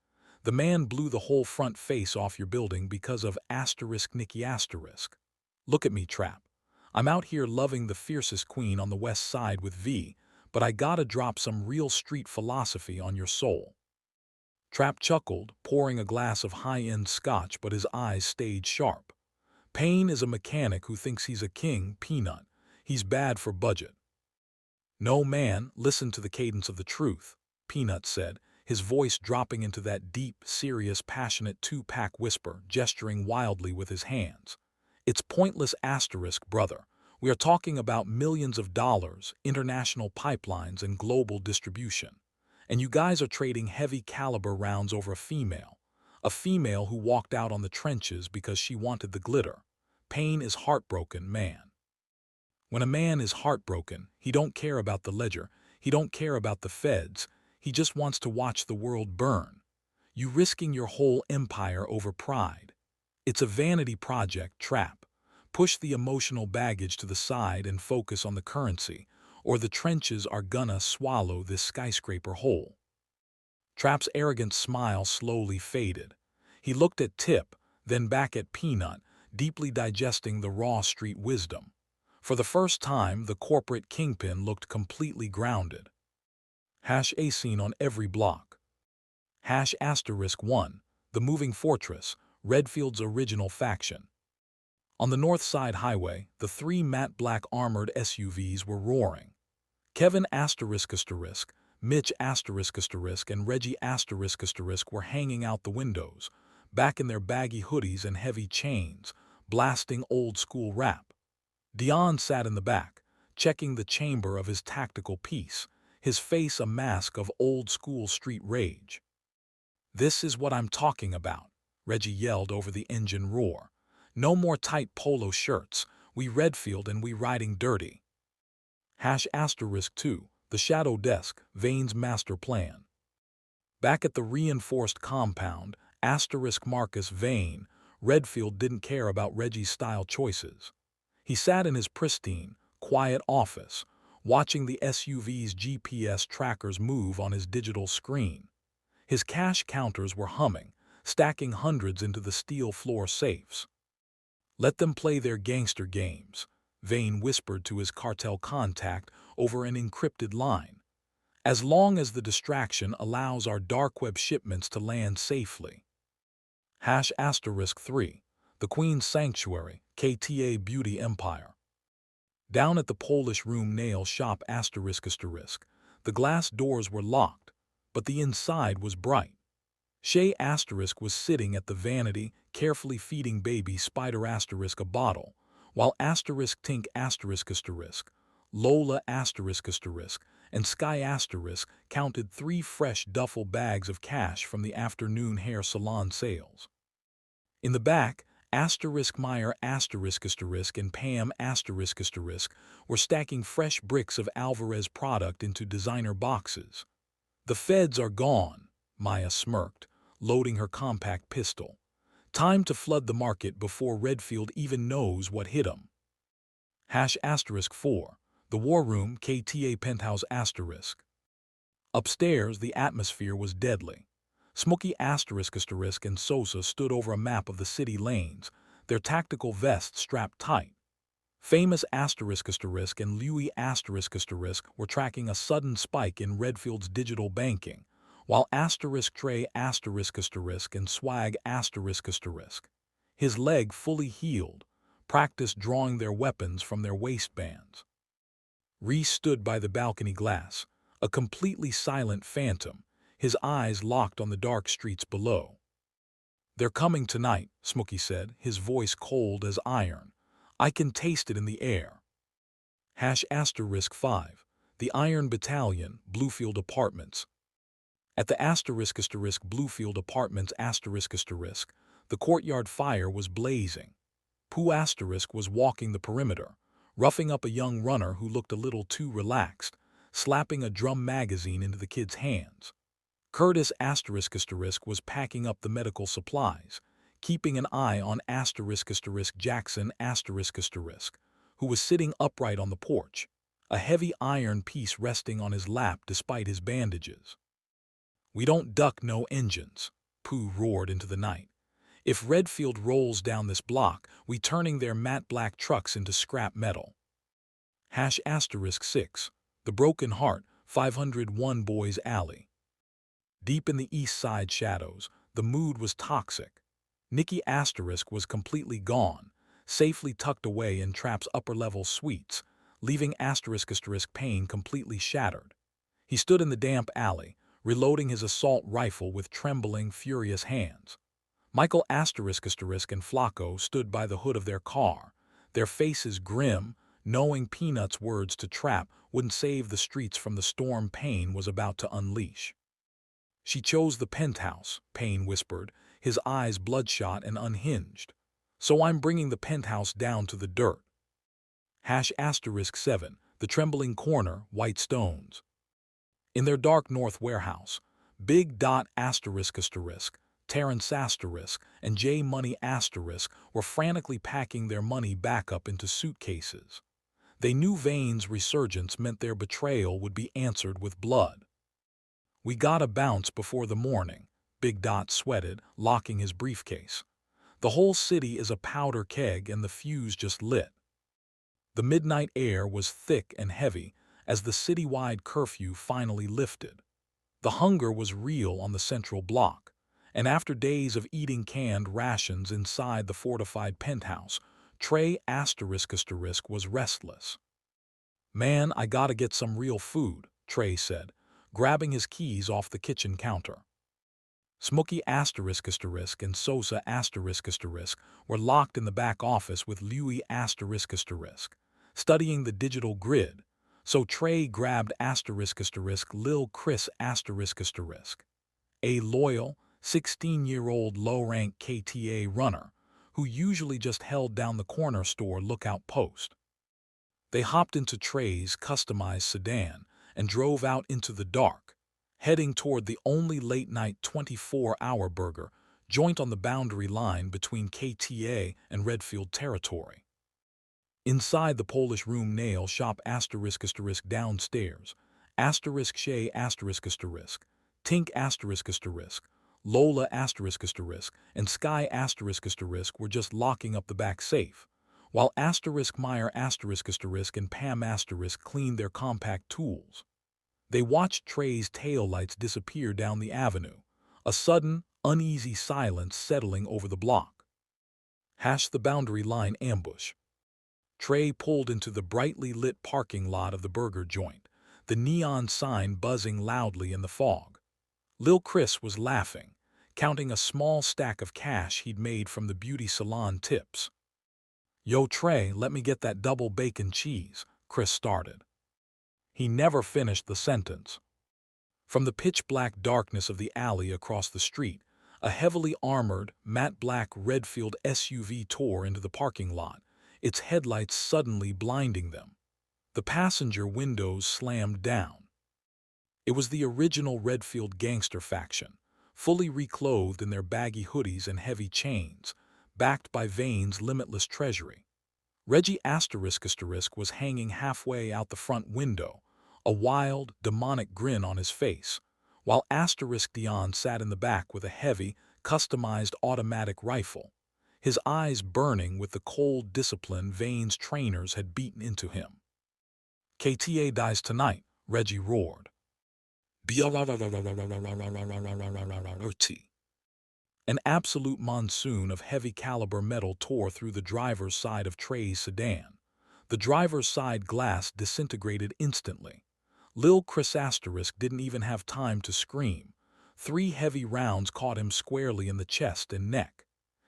The man blew the whole front face off your building because of Nicky *. Look at me, Trap. I'm out here loving the fiercest queen on the west side with V, but I gotta drop some real street philosophy on your soul." Trap chuckled, pouring a glass of high-end scotch, but his eyes stayed sharp. "Payne is a mechanic who thinks he's a king, Peanut. He's bad for budget." "No, man, listen to the cadence of the truth," Peanut said, his voice dropping into that deep, serious, passionate two-pack whisper, gesturing wildly with his hands. "It's pointless, brother. We are talking about millions of dollars, international pipelines, and global distribution. And you guys are trading heavy-caliber rounds over a female who walked out on the trenches because she wanted the glitter. Payne is heartbroken, man. When a man is heartbroken, he don't care about the ledger, he don't care about the feds, he just wants to watch the world burn. You risking your whole empire over pride. It's a vanity project, Trap. Push the emotional baggage to the side and focus on the currency, or the trenches are gonna swallow this skyscraper whole." Trap's arrogant smile slowly faded. He looked at Tip, then back at Peanut, deeply digesting the raw street wisdom. For the first time, the corporate kingpin looked completely grounded. A scene on every block. **1, the Moving Fortress, Redfield's original faction. On the North Side Highway, the 3 matte black armored SUVs were roaring. Kevin ***, Mitch ***, and Reggie *** were hanging out the windows, back in their baggy hoodies and heavy chains, blasting old-school rap. Dion sat in the back, checking the chamber of his tactical piece, his face a mask of old-school street rage. "This is what I'm talking about," Reggie yelled over the engine roar. "No more tight polo shirts, we Redfield and we riding dirty. #2, the Shadow Desk, Vane's master plan. Back at the reinforced compound, Marcus Vane, Redfield didn't care about Reggie's style choices. He sat in his pristine, quiet office, watching the SUV's GPS trackers move on his digital screen. His cash counters were humming, stacking hundreds into the steel floor safes. "Let them play their gangster games," Vane whispered to his cartel contact over an encrypted line. "As long as the distraction allows our dark web shipments to land safely." #3, the Queen's Sanctuary, KTA Beauty Empire. Down at the Polish Room Nail Shop **, the glass doors were locked, but the inside was bright. Shay * was sitting at the vanity, carefully feeding baby Spider * a bottle, while *Tink *, Lola *, and Sky * counted 3 fresh duffel bags of cash from the afternoon hair salon sales. In the back, Meyer *, and Pam * were stacking fresh bricks of Alvarez product into designer boxes. "The feds are gone," Maya smirked, loading her compact pistol. "Time to flood the market before Redfield even knows what hit him." *4, the War Room, KTA Penthouse *. Upstairs, the atmosphere was deadly. Smokey ** and Sosa stood over a map of the city lanes, their tactical vests strapped tight. Famous ** and Louis ** were tracking a sudden spike in Redfield's digital banking, while Trey ** and Swag **. His leg fully healed, practiced drawing their weapons from their waistbands. Reese stood by the balcony glass, a completely silent phantom, his eyes locked on the dark streets below. "They're coming tonight," Smokey said, his voice cold as iron. "I can taste it in the air." *5, the Iron Battalion, Bluefield Apartments. At the Bluefield Apartments the courtyard fire was blazing. Pooh was walking the perimeter, roughing up a young runner who looked a little too relaxed, slapping a drum magazine into the kid's hands. Curtis was packing up the medical supplies, keeping an eye on Jackson who was sitting upright on the porch, a heavy iron piece resting on his lap despite his bandages. "We don't duck no engines," Pooh roared into the night. "If Redfield rolls down this block, we turning their matte black trucks into scrap metal." *6, the Broken Heart, 501 Boys Alley. Deep in the East Side shadows, the mood was toxic. Nicky was completely gone, safely tucked away in Trap's upper-level suites, leaving Payne completely shattered. He stood in the damp alley, reloading his assault rifle with trembling, furious hands. Michael and Flacco stood by the hood of their car, their faces grim, knowing Peanut's words to Trap wouldn't save the streets from the storm Payne was about to unleash. "She chose the penthouse," Payne whispered, his eyes bloodshot and unhinged. "So I'm bringing the penthouse down to the dirt." *7, the Trembling Corner, White Stones. In their dark north warehouse, Big Dot Terrence and J Money were frantically packing their money back up into suitcases. They knew Vane's resurgence meant their betrayal would be answered with blood. "We gotta bounce before the morning," Big Dot sweated, locking his briefcase. "The whole city is a powder keg and the fuse just lit." The midnight air was thick and heavy as the citywide curfew finally lifted. The hunger was real on the central block, and after days of eating canned rations inside the fortified penthouse, Trey was restless. "Man, I gotta get some real food," Trey said, grabbing his keys off the kitchen counter. Smokey and Sosa were locked in the back office with Louis studying the digital grid, so Trey grabbed Lil Chris a loyal, 16-year-old low-rank KTA runner who usually just held down the corner store lookout post. They hopped into Trey's customized sedan and drove out into the dark, heading toward the only late-night 24-hour burger joint on the boundary line between KTA and Redfield territory. Inside the Polish room nail shop downstairs, Shay Tink Lola and Sky were just locking up the back safe, while Meyer and Pam cleaned their compact tools. They watched Trey's taillights disappear down the avenue, a sudden, uneasy silence settling over the block. The boundary line ambush. Trey pulled into the brightly lit parking lot of the burger joint, the neon sign buzzing loudly in the fog. Lil Chris was laughing, counting a small stack of cash he'd made from the beauty salon tips. "Yo, Trey, let me get that double bacon cheese," Chris started. He never finished the sentence. From the pitch-black darkness of the alley across the street, a heavily armored, matte black Redfield SUV tore into the parking lot, its headlights suddenly blinding them. The passenger windows slammed down. It was the original Redfield gangster faction, fully reclothed in their baggy hoodies and heavy chains, backed by Vane's limitless treasury. Reggie was hanging halfway out the front window, a wild, demonic grin on his face, while Dion sat in the back with a heavy, customized automatic rifle, his eyes burning with the cold discipline Vane's trainers had beaten into him. "KTA dies tonight," Reggie roared. An absolute monsoon of heavy-caliber metal tore through the driver's side of Trey's sedan. The driver's side glass disintegrated instantly. Lil Chris didn't even have time to scream. 3 heavy rounds caught him squarely in the chest and neck.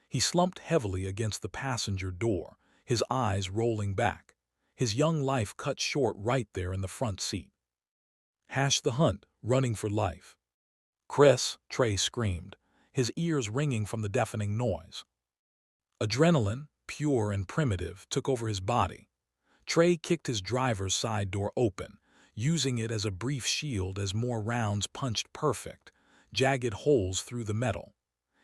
He slumped heavily against the passenger door, his eyes rolling back, his young life cut short right there in the front seat. The hunt, running for life. "Chris," Trey screamed, his ears ringing from the deafening noise. Adrenaline, pure and primitive, took over his body. Trey kicked his driver's side door open, using it as a brief shield as more rounds punched perfect, jagged holes through the metal.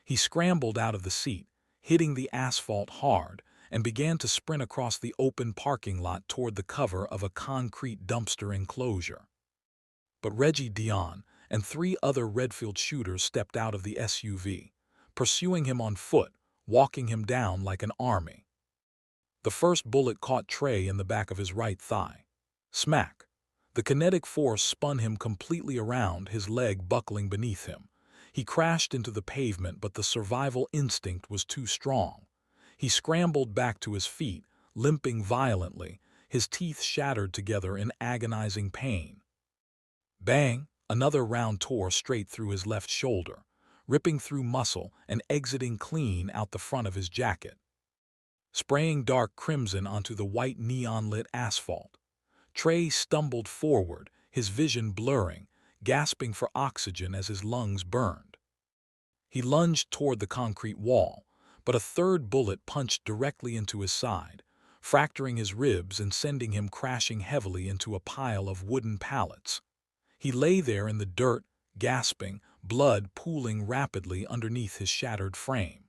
He scrambled out of the seat, hitting the asphalt hard, and began to sprint across the open parking lot toward the cover of a concrete dumpster enclosure. But Reggie Dion and 3 other Redfield shooters stepped out of the SUV, pursuing him on foot, walking him down like an army. The first bullet caught Trey in the back of his right thigh. Smack! The kinetic force spun him completely around, his leg buckling beneath him. He crashed into the pavement, but the survival instinct was too strong. He scrambled back to his feet, limping violently, his teeth shattered together in agonizing pain. Bang! Another round tore straight through his left shoulder, ripping through muscle and exiting clean out the front of his jacket, spraying dark crimson onto the white neon-lit asphalt. Trey stumbled forward, his vision blurring, gasping for oxygen as his lungs burned. He lunged toward the concrete wall, but a third bullet punched directly into his side, fracturing his ribs and sending him crashing heavily into a pile of wooden pallets. He lay there in the dirt, gasping, blood pooling rapidly underneath his shattered frame.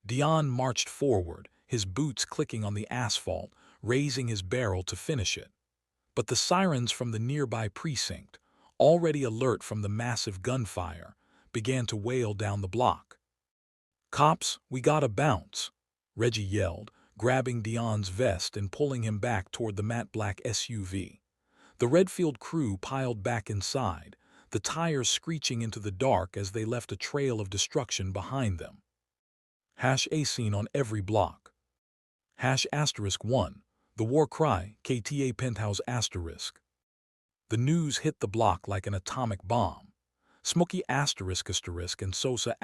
Dion marched forward, his boots clicking on the asphalt, raising his barrel to finish it. But the sirens from the nearby precinct, already alert from the massive gunfire, began to wail down the block. "Cops, we gotta bounce," Reggie yelled, grabbing Dion's vest and pulling him back toward the matte black SUV. The Redfield crew piled back inside, the tires screeching into the dark as they left a trail of destruction behind them. A scene on every block. *1. The war cry, KTA Penthouse *. The news hit the block like an atomic bomb. Smokey and Sosa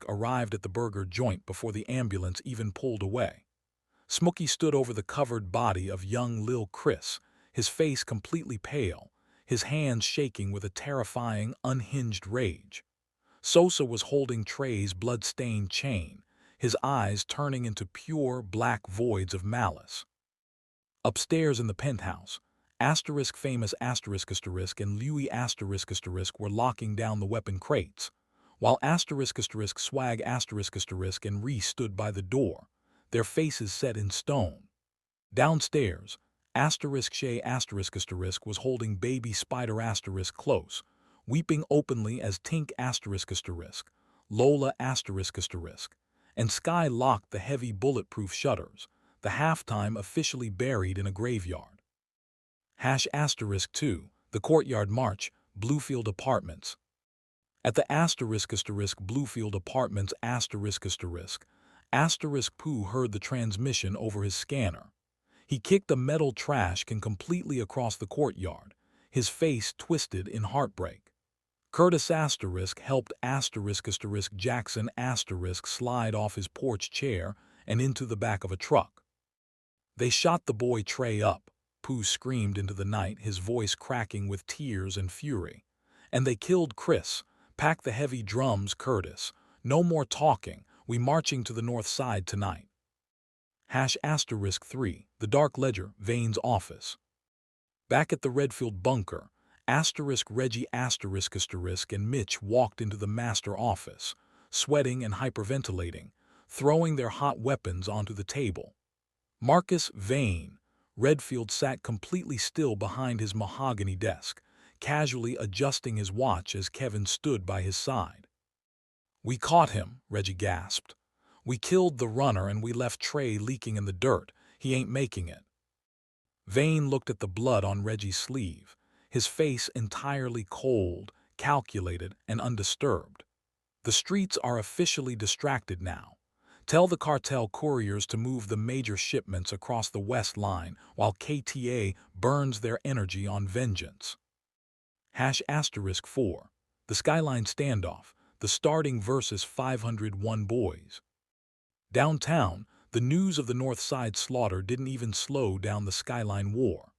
arrived at the burger joint before the ambulance even pulled away. Smokey stood over the covered body of young Lil Chris, his face completely pale, his hands shaking with a terrifying, unhinged rage. Sosa was holding Trey's blood-stained chain, his eyes turning into pure, black voids of malice. Upstairs in the penthouse, asterisk famous asterisk asterisk and Louis asterisk asterisk were locking down the weapon crates, while asterisk asterisk swag asterisk asterisk and Reese stood by the door, their faces set in stone. Downstairs, asterisk Shay asterisk asterisk was holding baby Spider asterisk close, weeping openly as Tink asterisk asterisk, Lola asterisk asterisk, and Sky locked the heavy bulletproof shutters, the halftime officially buried in a graveyard. Asterisk 2, the Courtyard March, Bluefield Apartments. At the asterisk asterisk Bluefield Apartments asterisk asterisk, asterisk Pooh heard the transmission over his scanner. He kicked a metal trash can completely across the courtyard, his face twisted in heartbreak. Curtis asterisk helped asterisk asterisk Jackson asterisk slide off his porch chair and into the back of a truck. They shot the boy Trey up, Pooh screamed into the night, his voice cracking with tears and fury. And they killed Chris, pack the heavy drums, Curtis. No more talking, we marching to the north side tonight. Asterisk 3, the Dark Ledger, Vane's office. Back at the Redfield bunker, asterisk Reggie asterisk asterisk and Mitch walked into the master office, sweating and hyperventilating, throwing their hot weapons onto the table. Marcus Vane, Redfield sat completely still behind his mahogany desk, casually adjusting his watch as Kevin stood by his side. "We caught him," Reggie gasped. "We killed the runner and we left Trey leaking in the dirt. He ain't making it." Vane looked at the blood on Reggie's sleeve, his face entirely cold, calculated, and undisturbed. "The streets are officially distracted now. Tell the cartel couriers to move the major shipments across the West Line while KTA burns their energy on vengeance." Asterisk 4, the Skyline Standoff, the starting versus 501 boys. Downtown, the news of the North Side slaughter didn't even slow down the Skyline War.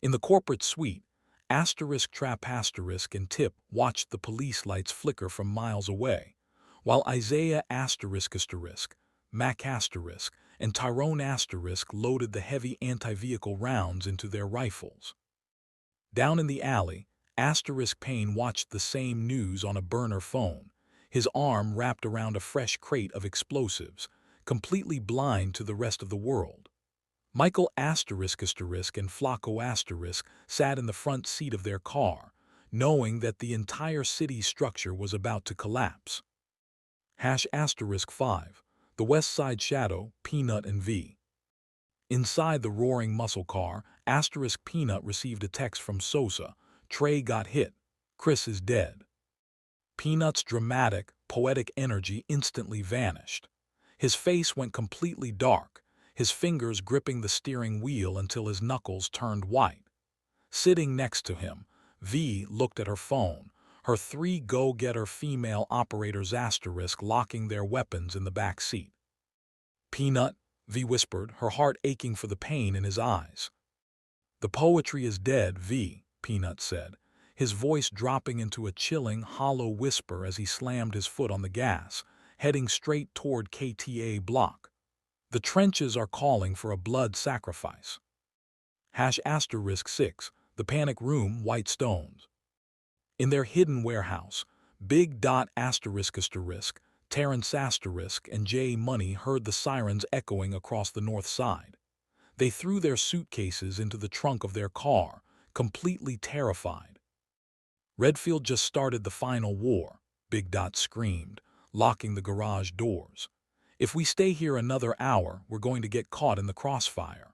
In the corporate suite, asterisk Trap asterisk and Tip watched the police lights flicker from miles away, while Isaiah asterisk asterisk, Mac asterisk, and Tyrone asterisk loaded the heavy anti-vehicle rounds into their rifles. Down in the alley, asterisk Payne watched the same news on a burner phone, his arm wrapped around a fresh crate of explosives, completely blind to the rest of the world. Michael asterisk asterisk and Flacco asterisk sat in the front seat of their car, knowing that the entire city's structure was about to collapse. Asterisk 5, the West Side Shadow, Peanut and V. Inside the roaring muscle car, asterisk Peanut received a text from Sosa. "Trey got hit. Chris is dead." Peanut's dramatic, poetic energy instantly vanished. His face went completely dark, his fingers gripping the steering wheel until his knuckles turned white. Sitting next to him, V looked at her phone, her 3 go-getter female operators asterisk locking their weapons in the back seat. "Peanut," V whispered, her heart aching for the pain in his eyes. "The poetry is dead, V," Peanut said, his voice dropping into a chilling, hollow whisper as he slammed his foot on the gas, heading straight toward KTA block. "The trenches are calling for a blood sacrifice." Asterisk 6, the Panic Room, White Stones. In their hidden warehouse, Big Dot asterisk asterisk, Terrence asterisk, and J Money heard the sirens echoing across the north side. They threw their suitcases into the trunk of their car, completely terrified. "Redfield just started the final war," Big Dot screamed, locking the garage doors. "If we stay here another hour, we're going to get caught in the crossfire."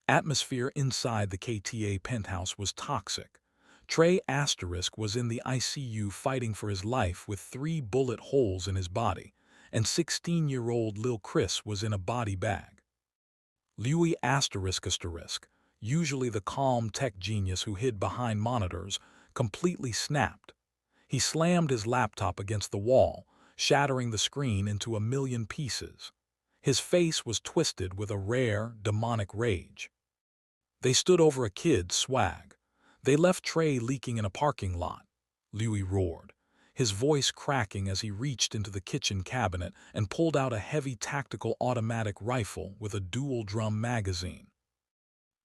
Atmosphere inside the KTA penthouse was toxic. Trey asterisk was in the ICU fighting for his life with 3 bullet holes in his body, and 16-year-old Lil Chris was in a body bag. Louis asterisk asterisk, usually the calm tech genius who hid behind monitors, completely snapped. He slammed his laptop against the wall, shattering the screen into a million pieces. His face was twisted with a rare, demonic rage. "They stood over a kid's swag. They left Trey leaking in a parking lot," Louis roared, his voice cracking as he reached into the kitchen cabinet and pulled out a heavy tactical automatic rifle with a dual-drum magazine.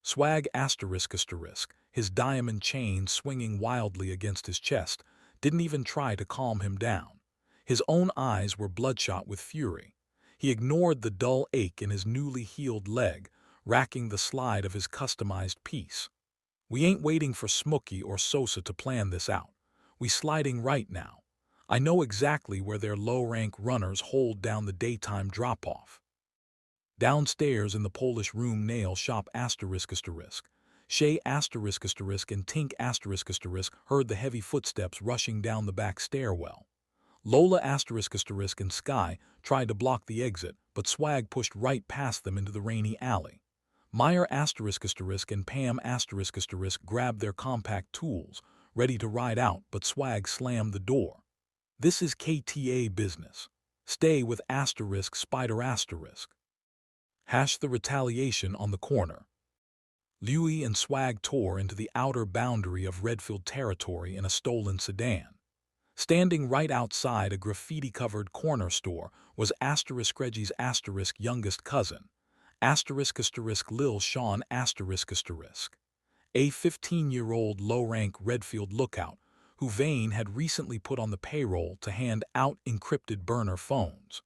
Swag asterisk asterisk, his diamond chain swinging wildly against his chest, didn't even try to calm him down. His own eyes were bloodshot with fury. He ignored the dull ache in his newly healed leg, racking the slide of his customized piece. We ain't waiting for Smokey or Sosa to plan this out. We sliding right now. I know exactly where their low-rank runners hold down the daytime drop-off. Downstairs in the Polish room nail shop asterisk asterisk, Shay asterisk asterisk and Tink asterisk asterisk heard the heavy footsteps rushing down the back stairwell. Lola asterisk asterisk and Sky tried to block the exit, but Swag pushed right past them into the rainy alley. Meyer asterisk asterisk and Pam asterisk asterisk grabbed their compact tools, ready to ride out, but Swag slammed the door. This is KTA business. Stay with asterisk spider asterisk. Hash the retaliation on the corner. Louis and Swag tore into the outer boundary of Redfield territory in a stolen sedan. Standing right outside a graffiti-covered corner store was asterisk Reggie's asterisk youngest cousin, asterisk asterisk Lil Sean asterisk asterisk, a 15-year-old low-rank Redfield lookout who Vane had recently put on the payroll to hand out encrypted burner phones.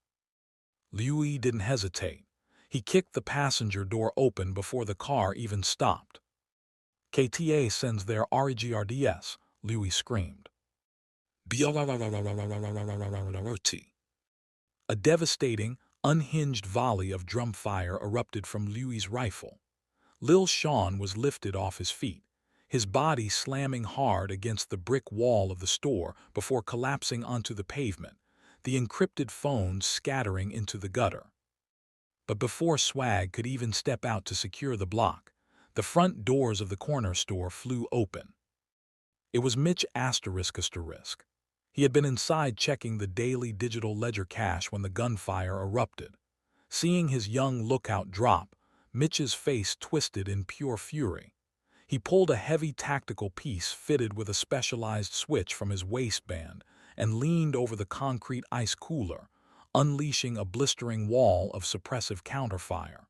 Louis didn't hesitate. He kicked the passenger door open before the car even stopped. KTA sends their REGRDS, Louis screamed. A devastating, unhinged volley of drumfire erupted from Louis's rifle. Lil Sean was lifted off his feet, his body slamming hard against the brick wall of the store before collapsing onto the pavement, the encrypted phones scattering into the gutter. But before Swag could even step out to secure the block, the front doors of the corner store flew open. It was Mitch asterisk asterisk. He had been inside checking the daily digital ledger cache when the gunfire erupted. Seeing his young lookout drop, Mitch's face twisted in pure fury. He pulled a heavy tactical piece fitted with a specialized switch from his waistband and leaned over the concrete ice cooler, unleashing a blistering wall of suppressive counterfire.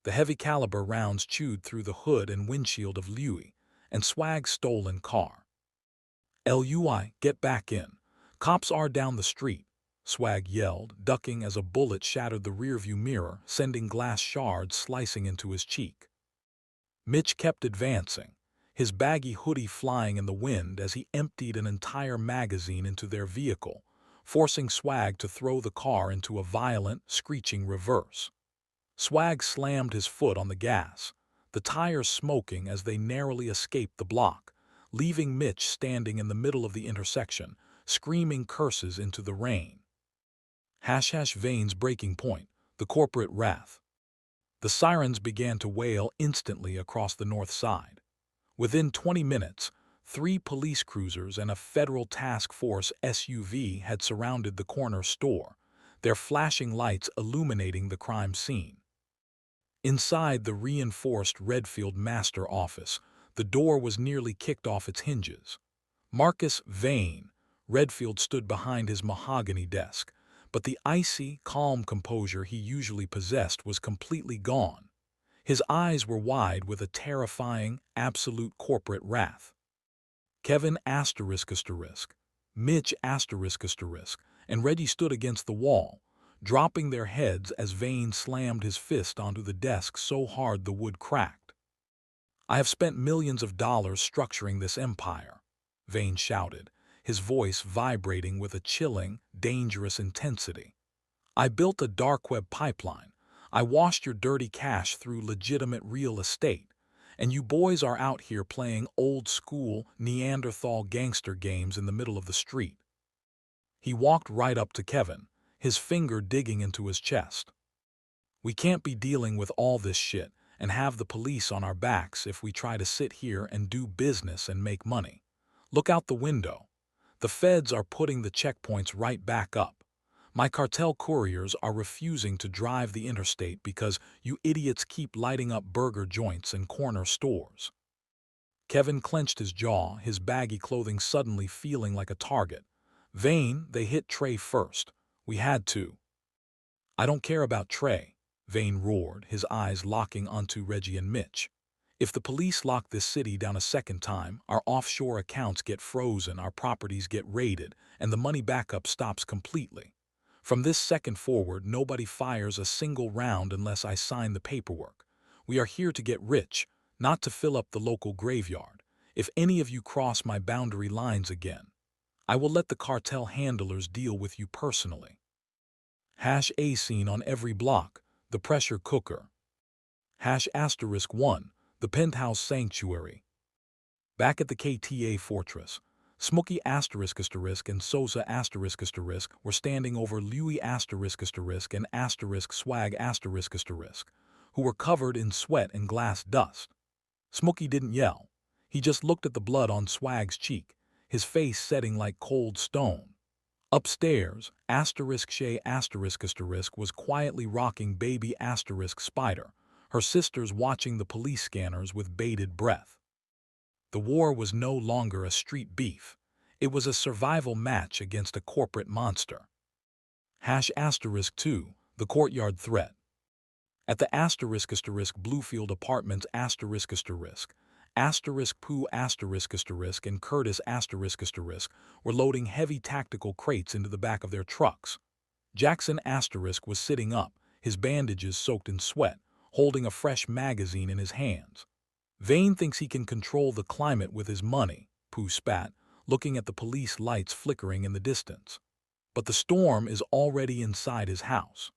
The heavy caliber rounds chewed through the hood and windshield of Louis and Swag's stolen car. "Lui, get back in. Cops are down the street," Swag yelled, ducking as a bullet shattered the rearview mirror, sending glass shards slicing into his cheek. Mitch kept advancing, his baggy hoodie flying in the wind as he emptied an entire magazine into their vehicle, forcing Swag to throw the car into a violent, screeching reverse. Swag slammed his foot on the gas, the tires smoking as they narrowly escaped the block, leaving Mitch standing in the middle of the intersection, screaming curses into the rain. Vane's breaking point, the corporate wrath. The sirens began to wail instantly across the north side. Within 20 minutes, 3 police cruisers and a federal task force SUV had surrounded the corner store, their flashing lights illuminating the crime scene. Inside the reinforced Redfield master office, the door was nearly kicked off its hinges. Marcus Vane, Redfield, stood behind his mahogany desk, but the icy, calm composure he usually possessed was completely gone. His eyes were wide with a terrifying, absolute corporate wrath. Kevin asterisk asterisk, Mitch asterisk asterisk, and Reggie stood against the wall, dropping their heads as Vane slammed his fist onto the desk so hard the wood cracked. "I have spent millions of dollars structuring this empire," Vane shouted, his voice vibrating with a chilling, dangerous intensity. "I built a dark web pipeline. I washed your dirty cash through legitimate real estate. And you boys are out here playing old-school Neanderthal gangster games in the middle of the street." He walked right up to Kevin, his finger digging into his chest. "We can't be dealing with all this shit and have the police on our backs if we try to sit here and do business and make money. Look out the window. The feds are putting the checkpoints right back up. My cartel couriers are refusing to drive the interstate because you idiots keep lighting up burger joints and corner stores." Kevin clenched his jaw, his baggy clothing suddenly feeling like a target. "Vane, they hit Trey first. We had to." I don't care about Trey, Vane roared, his eyes locking onto Reggie and Mitch. If the police lock this city down a second time, our offshore accounts get frozen, our properties get raided, and the money backup stops completely. From this second forward, nobody fires a single round unless I sign the paperwork. We are here to get rich, not to fill up the local graveyard. If any of you cross my boundary lines again, I will let the cartel handlers deal with you personally. A scene on every block, the pressure cooker. *1, the penthouse sanctuary. Back at the KTA fortress, Smokey and Sosa were standing over Louis and Swag who were covered in sweat and glass dust. Smokey didn't yell. He just looked at the blood on Swag's cheek, his face setting like cold stone. Upstairs, Shay was quietly rocking baby Spider, her sisters watching the police scanners with bated breath. The war was no longer a street beef. It was a survival match against a corporate monster. *2, the courtyard threat. At the Bluefield Apartments Pooh and Curtis were loading heavy tactical crates into the back of their trucks. Jackson was sitting up, his bandages soaked in sweat, holding a fresh magazine in his hands. Vane thinks he can control the climate with his money, Pooh spat, looking at the police lights flickering in the distance. But the storm is already inside his house.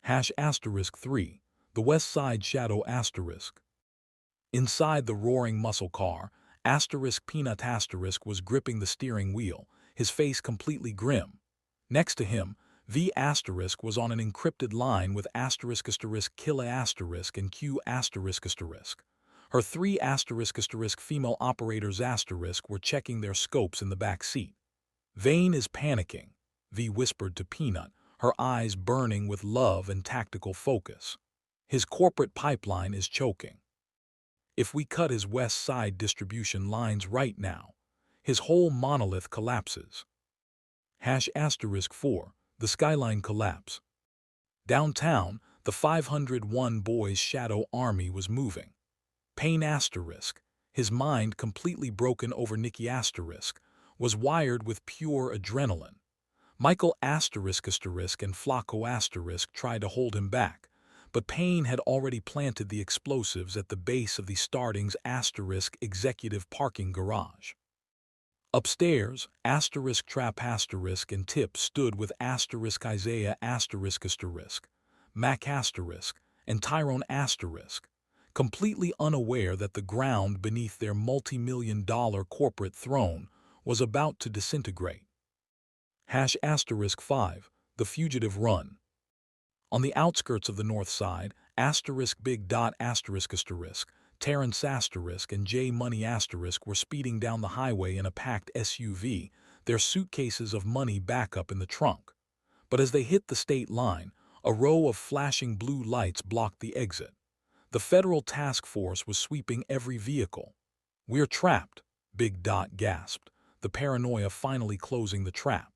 *3, the West Side Shadow *. Inside the roaring muscle car, Peanut was gripping the steering wheel, his face completely grim. Next to him, V** was on an encrypted line with Killa* and Q**. Her 3** female operators** were checking their scopes in the back seat. Vane is panicking, V whispered to Peanut, her eyes burning with love and tactical focus. His corporate pipeline is choking. If we cut his West Side distribution lines right now, his whole monolith collapses. *4, the Skyline collapse. Downtown, the 501 Boys Shadow Army was moving. Payne*, his mind completely broken over Nikki*, was wired with pure adrenaline. Michael** and Flacco** tried to hold him back, but Payne had already planted the explosives at the base of the Starting's * executive parking garage. Upstairs, Trap** and Tip stood with Isaiah**, Mac**, and Tyrone**, completely unaware that the ground beneath their multi-million-dollar corporate throne was about to disintegrate. *5, the fugitive run. On the outskirts of the North Side, Big Dot**, Terrence** and J Money** were speeding down the highway in a packed SUV, their suitcases of money back up in the trunk. But as they hit the state line, a row of flashing blue lights blocked the exit. The federal task force was sweeping every vehicle. "We're trapped," Big Dot gasped, the paranoia finally closing the trap.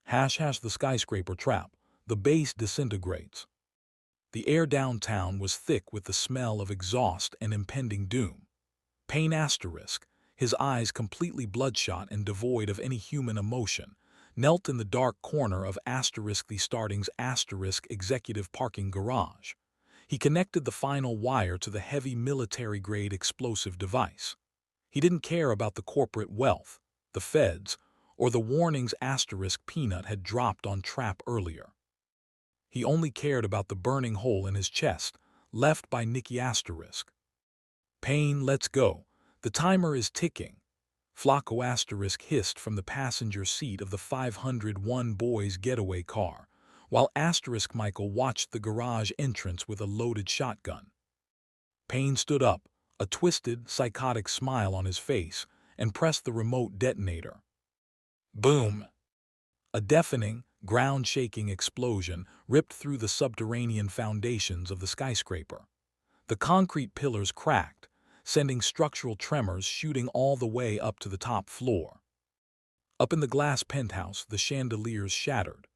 The skyscraper trap. The base disintegrates. The air downtown was thick with the smell of exhaust and impending doom. Payne*, his eyes completely bloodshot and devoid of any human emotion, knelt in the dark corner of the Starting's executive parking garage. He connected the final wire to the heavy military-grade explosive device. He didn't care about the corporate wealth, the feds, or the warnings Peanut had dropped on Trap earlier. He only cared about the burning hole in his chest, left by Nikki*. "Payne, let's go. The timer is ticking," Flacco** hissed from the passenger seat of the 501 Boys getaway car, while Michael watched the garage entrance with a loaded shotgun. Payne stood up, a twisted, psychotic smile on his face, and pressed the remote detonator. Boom! A deafening, ground-shaking explosion ripped through the subterranean foundations of the skyscraper. The concrete pillars cracked, sending structural tremors shooting all the way up to the top floor. Up in the glass penthouse, the chandeliers shattered.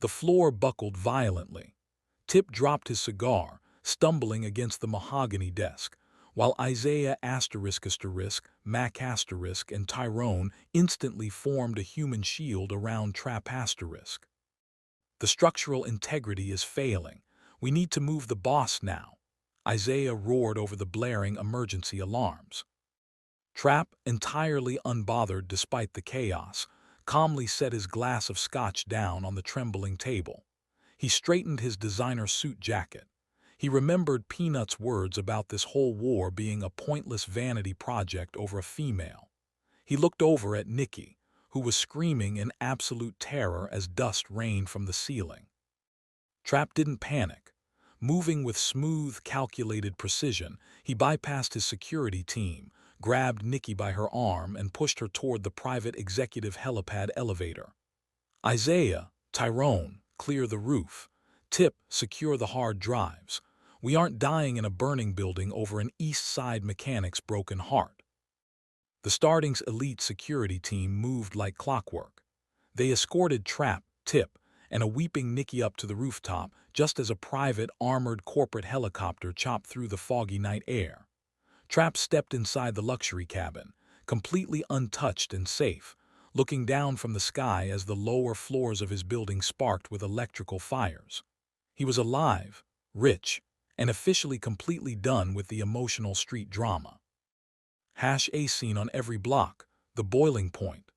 The floor buckled violently. Tip dropped his cigar, stumbling against the mahogany desk, while Isaiah **, Mac **, and Tyrone instantly formed a human shield around Trap **. The structural integrity is failing. We need to move the boss now. Isaiah roared over the blaring emergency alarms. Trap, entirely unbothered despite the chaos, calmly set his glass of scotch down on the trembling table. He straightened his designer suit jacket. He remembered Peanut's words about this whole war being a pointless vanity project over a female. He looked over at Nikki, who was screaming in absolute terror as dust rained from the ceiling. Trap didn't panic. Moving with smooth, calculated precision, he bypassed his security team, grabbed Nikki by her arm, and pushed her toward the private executive helipad elevator. Isaiah, Tyrone, clear the roof. Tip, secure the hard drives. We aren't dying in a burning building over an East Side mechanic's broken heart. The Starting's elite security team moved like clockwork. They escorted Trap, Tip, and a weeping Nikki up to the rooftop just as a private, armored corporate helicopter chopped through the foggy night air. Trap stepped inside the luxury cabin, completely untouched and safe, looking down from the sky as the lower floors of his building sparked with electrical fires. He was alive, rich, and officially completely done with the emotional street drama. #A scene on every block, the boiling point.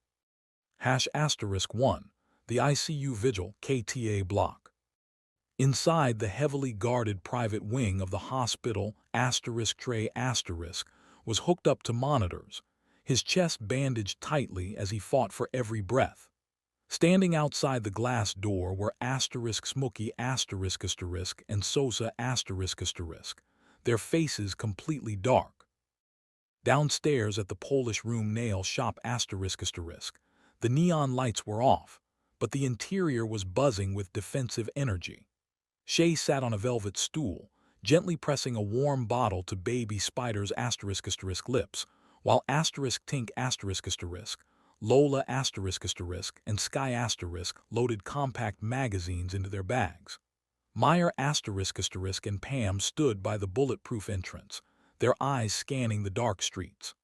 **1, the ICU Vigil KTA block. Inside the heavily guarded private wing of the hospital, *Trey*, was hooked up to monitors, his chest bandaged tightly as he fought for every breath. Standing outside the glass door were *Smokey*, and Sosa*, their faces completely dark. Downstairs at the Polish room nail shop the neon lights were off, but the interior was buzzing with defensive energy. Shay sat on a velvet stool, gently pressing a warm bottle to baby Spider's lips, while *Tink*, Lola**, and Sky*, loaded compact magazines into their bags. Meyer**, and Pam stood by the bulletproof entrance, their eyes scanning the dark streets.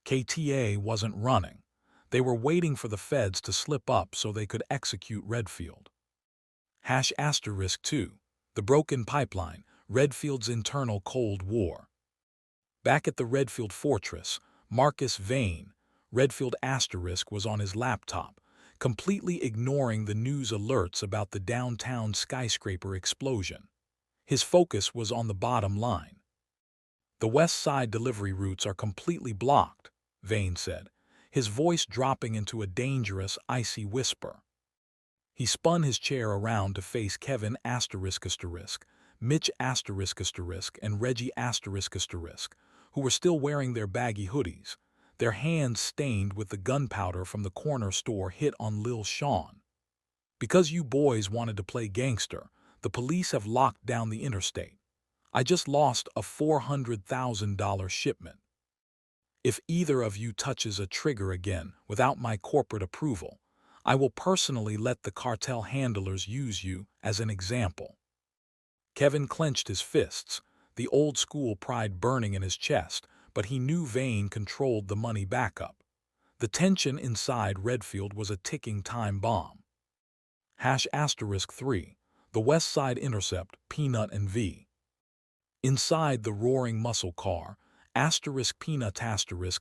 KTA wasn't running. They were waiting for the feds to slip up so they could execute Redfield. *2, the broken pipeline, Redfield's internal Cold War. Back at the Redfield Fortress, Marcus Vane, Redfield*, was on his laptop, completely ignoring the news alerts about the downtown skyscraper explosion. His focus was on the bottom line. "The West Side delivery routes are completely blocked," Vane said, his voice dropping into a dangerous, icy whisper. He spun his chair around to face Kevin*, Mitch*, and Reggie*, who were still wearing their baggy hoodies, their hands stained with the gunpowder from the corner store hit on Lil Sean. "Because you boys wanted to play gangster, the police have locked down the interstate. I just lost a $400,000 shipment. If either of you touches a trigger again without my corporate approval, I will personally let the cartel handlers use you as an example." Kevin clenched his fists, the old-school pride burning in his chest, but he knew Vane controlled the money backup. The tension inside Redfield was a ticking time bomb. *3, the West Side Intercept, Peanut and V. Inside the roaring muscle car, Peanut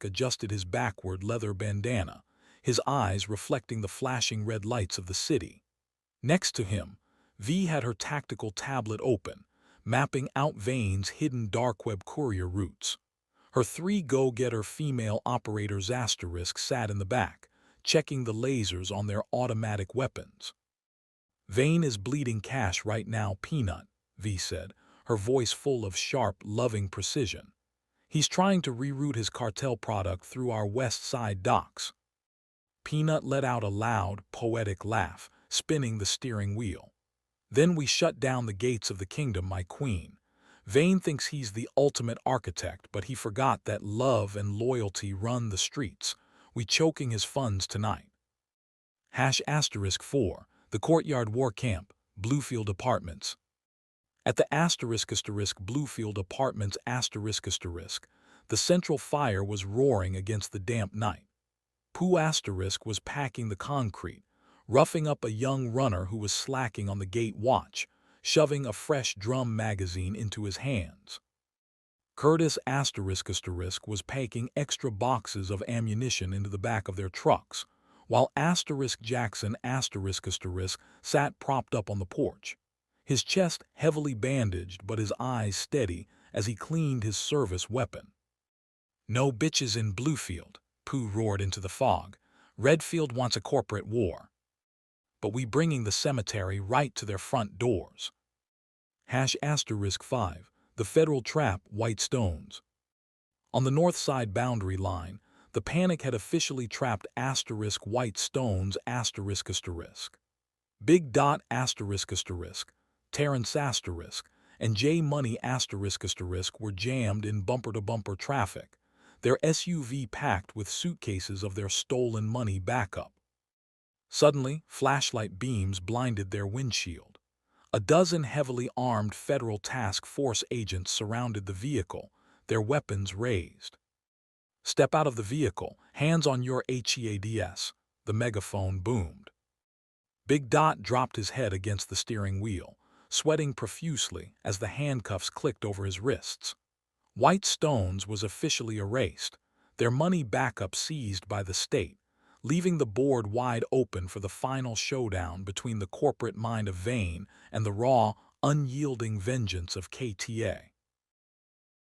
adjusted his backward leather bandana, his eyes reflecting the flashing red lights of the city. Next to him, V had her tactical tablet open, mapping out Vane's hidden dark web courier routes. Her 3 go-getter female operators sat in the back, checking the lasers on their automatic weapons. "Vane is bleeding cash right now, Peanut," V said, her voice full of sharp, loving precision. "He's trying to reroute his cartel product through our West Side docks." Peanut let out a loud, poetic laugh, spinning the steering wheel. "Then we shut down the gates of the kingdom, my queen. Vane thinks he's the ultimate architect, but he forgot that love and loyalty run the streets. We choking his funds tonight." *4, The Courtyard War Camp, Bluefield Apartments. At the Bluefield Apartments the central fire was roaring against the damp night. Pooh was packing the concrete, roughing up a young runner who was slacking on the gate watch, shoving a fresh drum magazine into his hands. Curtis was packing extra boxes of ammunition into the back of their trucks, while Jackson sat propped up on the porch, his chest heavily bandaged but his eyes steady as he cleaned his service weapon. "No bitches in Bluefield," Pooh roared into the fog. "Redfield wants a corporate war. But we bringing the cemetery right to their front doors." *5. The Federal Trap, White Stones. On the north side boundary line, the panic had officially trapped White Stones Big Dot Terrence and J Money were jammed in bumper-to-bumper traffic, their SUV packed with suitcases of their stolen money backup. Suddenly, flashlight beams blinded their windshield. A dozen heavily armed Federal Task Force agents surrounded the vehicle, their weapons raised. "Step out of the vehicle, hands on your HEADS," the megaphone boomed. Big Dot dropped his head against the steering wheel, sweating profusely as the handcuffs clicked over his wrists. White Stones was officially erased, their money backup seized by the state, leaving the board wide open for the final showdown between the corporate mind of Vane and the raw, unyielding vengeance of KTA.